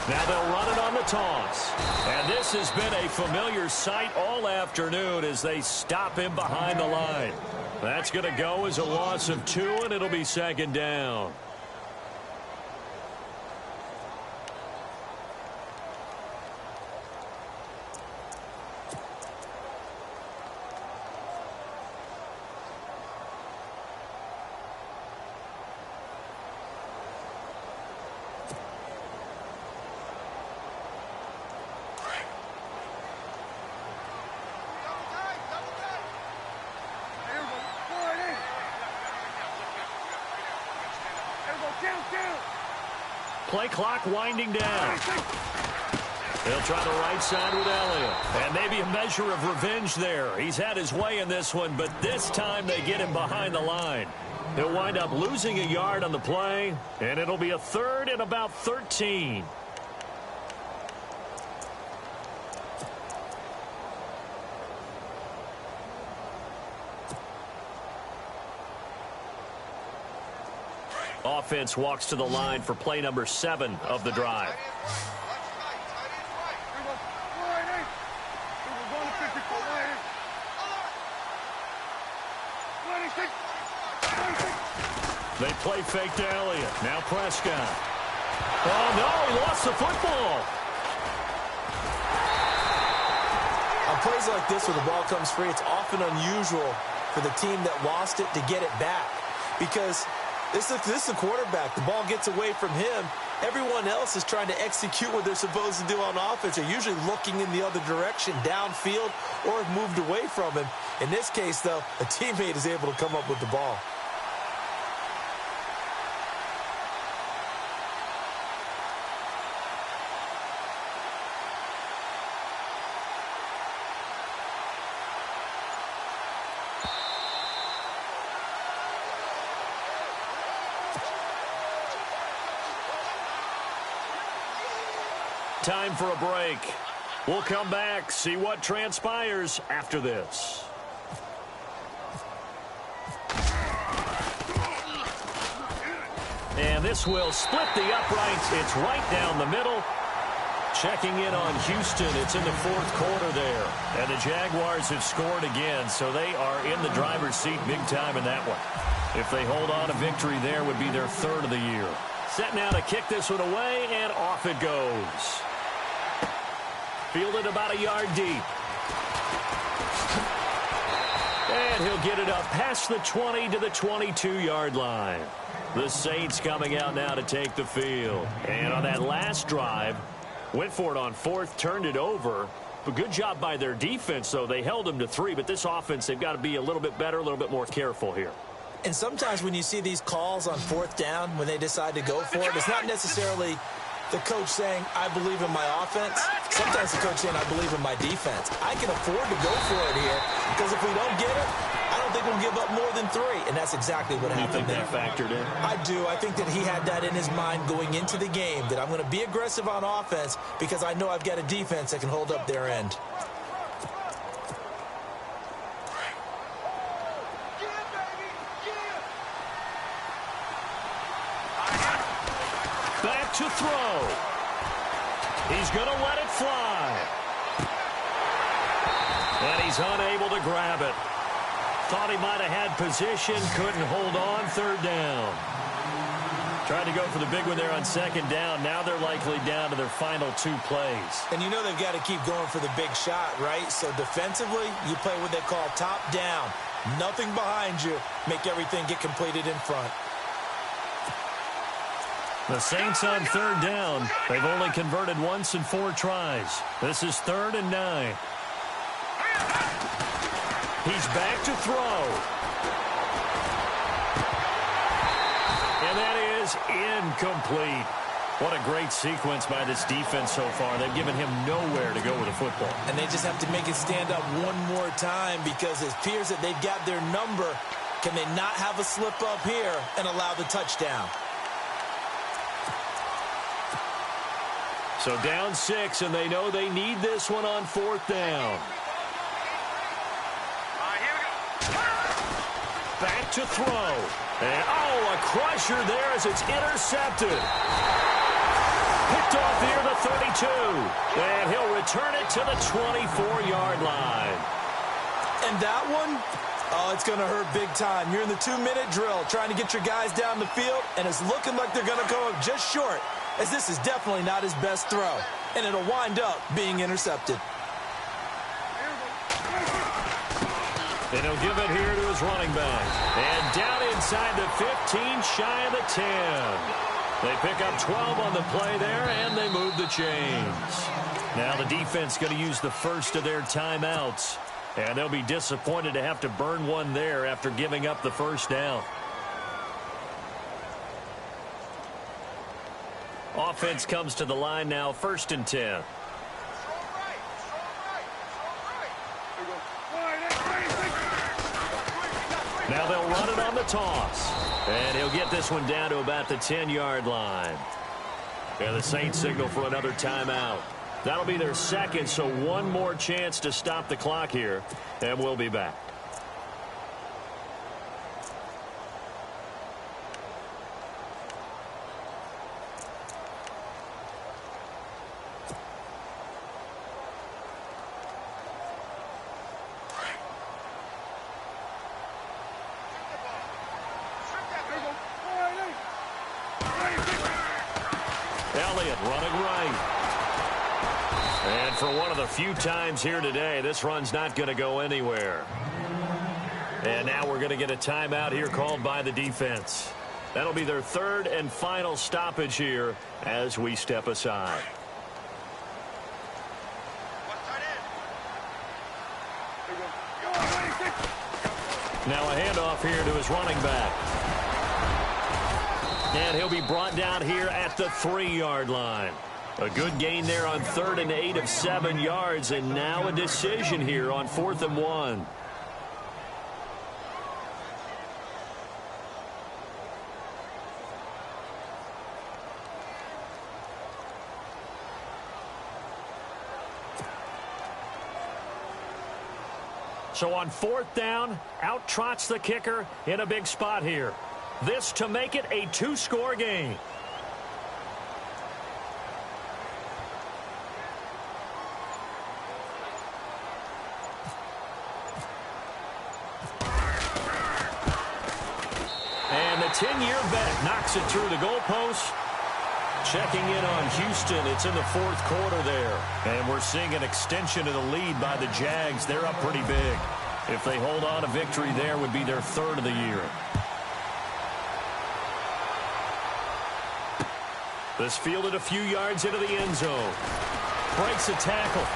Now they'll run it on the toss. And this has been a familiar sight all afternoon as they stop him behind the line. That's going to go as a loss of 2, and it'll be second down. Play clock winding down. They'll try the right side with Elliott. And maybe a measure of revenge there. He's had his way in this one, but this time they get him behind the line. He'll wind up losing a yard on the play, and it'll be a 3rd and about 13. Offense walks to the line for play number 7 of the drive. They play fake to Elliott. Now Prescott. Oh, no, he lost the football. On plays like this where the ball comes free, it's often unusual for the team that lost it to get it back because this is the quarterback. The ball gets away from him. Everyone else is trying to execute what they're supposed to do on offense. They're usually looking in the other direction, downfield, or have moved away from him. In this case, though, a teammate is able to come up with the ball. Time for a break. We'll come back, see what transpires after this. And this will split the uprights. It's right down the middle. Checking in on Houston. It's in the 4th quarter there. And the Jaguars have scored again, so they are in the driver's seat big time in that one. If they hold on, a victory there would be their 3rd of the year. Set now to kick this one away, and off it goes. Fielded about a yard deep. And he'll get it up past the 20 to the 22-yard line. The Saints coming out now to take the field. And on that last drive, went for it on 4th, turned it over. But good job by their defense, though. They held them to 3, but this offense, they've got to be a little bit better, a little bit more careful here. And sometimes when you see these calls on 4th down, when they decide to go for it, it's not necessarily the coach saying, I believe in my offense. Sometimes the coach saying, I believe in my defense. I can afford to go for it here because if we don't get it, I don't think we'll give up more than 3. And that's exactly what happened there. You think that factored in? I do. I think that he had that in his mind going into the game, that I'm going to be aggressive on offense because I know I've got a defense that can hold up their end. Back to throw. He's going to let it fly. And he's unable to grab it. Thought he might have had position, couldn't hold on. 3rd down. Tried to go for the big one there on 2nd down. Now they're likely down to their final 2 plays. And you know they've got to keep going for the big shot, right? So defensively, you play what they call top down. Nothing behind you. Make everything get completed in front. The Saints on 3rd down. They've only converted once in 4 tries. This is 3rd and 9. He's back to throw. And that is incomplete. What a great sequence by this defense so far. They've given him nowhere to go with the football. And they just have to make it stand up one more time because it appears that they've got their number. Can they not have a slip up here and allow the touchdown? So down 6, and they know they need this one on 4th down. Back to throw. And, a crusher there as it's intercepted. Picked off near the 32. And he'll return it to the 24-yard line. And that one, it's going to hurt big time. You're in the 2-minute drill trying to get your guys down the field, and it's looking like they're going to go up just short, as this is definitely not his best throw. And it'll wind up being intercepted. And he'll give it here to his running back. And down inside the 15, shy of the 10. They pick up 12 on the play there, and they move the chains. Now the defense going to use the first of their timeouts. And they'll be disappointed to have to burn one there after giving up the first down. Offense comes to the line now, 1st and 10. Now they'll run it on the toss. And he'll get this one down to about the 10-yard line. And the Saints signal for another timeout. That'll be their second, so one more chance to stop the clock here. And we'll be back. Running right. And for one of the few times here today, this run's not going to go anywhere. And now we're going to get a timeout here called by the defense. That'll be their 3rd and final stoppage here as we step aside. Now a handoff here to his running back. And he'll be brought down here at the 3-yard line. A good gain there on 3rd and 8 of 7 yards, and now a decision here on 4th and 1. So on 4th down, out trots the kicker in a big spot here. This to make it a 2-score game. And the 10-year vet knocks it through the goalpost. Checking in on Houston. It's in the 4th quarter there. And we're seeing an extension of the lead by the Jags. They're up pretty big. If they hold on, a victory there would be their 3rd of the year. This fielded a few yards into the end zone. Breaks a tackle.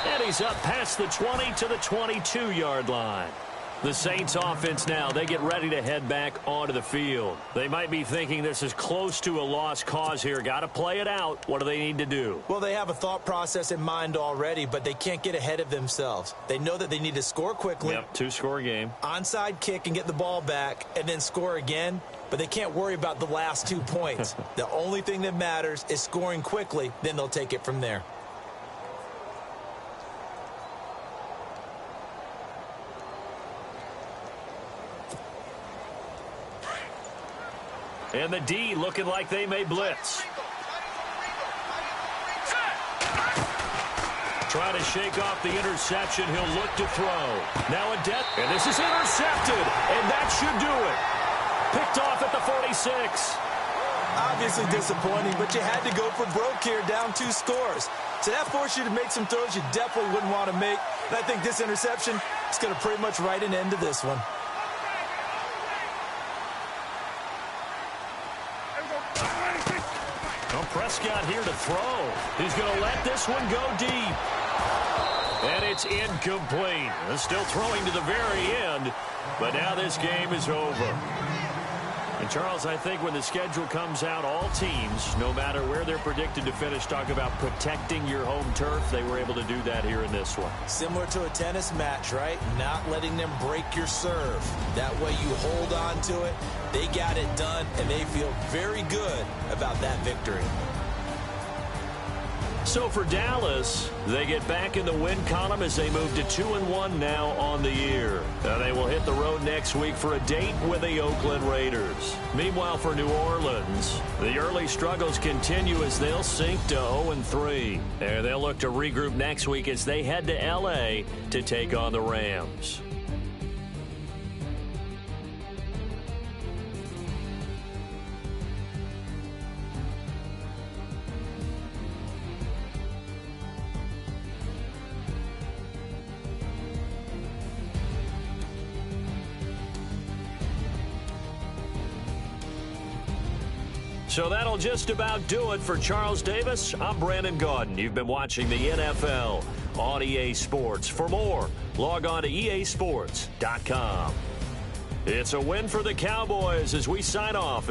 And he's up past the 20 to the 22-yard line. The Saints offense now, they get ready to head back onto the field. They might be thinking this is close to a lost cause here. Got to play it out. What do they need to do? Well, they have a thought process in mind already, but they can't get ahead of themselves. They know that they need to score quickly. Yep, 2-score game. Onside kick and get the ball back and then score again. But they can't worry about the last 2 points. The only thing that matters is scoring quickly. Then they'll take it from there. And the D looking like they may blitz. Trying to shake off the interception. He'll look to throw. Now a death. And this is intercepted. And that should do it. Picked off at the 46. Obviously disappointing, but you had to go for broke here, down 2 scores. So that forced you to make some throws you definitely wouldn't want to make. And I think this interception is going to pretty much write an end to this one. Well, Prescott here to throw. He's going to let this one go deep. And it's incomplete. Still throwing to the very end, but now this game is over. And, Charles, I think when the schedule comes out, all teams, no matter where they're predicted to finish, talk about protecting your home turf. They were able to do that here in this one. Similar to a tennis match, right? Not letting them break your serve. That way you hold on to it. They got it done, and they feel very good about that victory. So for Dallas, they get back in the win column as they move to 2-1 now on the year. They will hit the road next week for a date with the Oakland Raiders. Meanwhile, for New Orleans, the early struggles continue as they'll sink to 0-3. They'll look to regroup next week as they head to L.A. to take on the Rams. So that'll just about do it for Charles Davis. I'm Brandon Gaudin. You've been watching the NFL on EA Sports. For more, log on to easports.com. It's a win for the Cowboys as we sign off.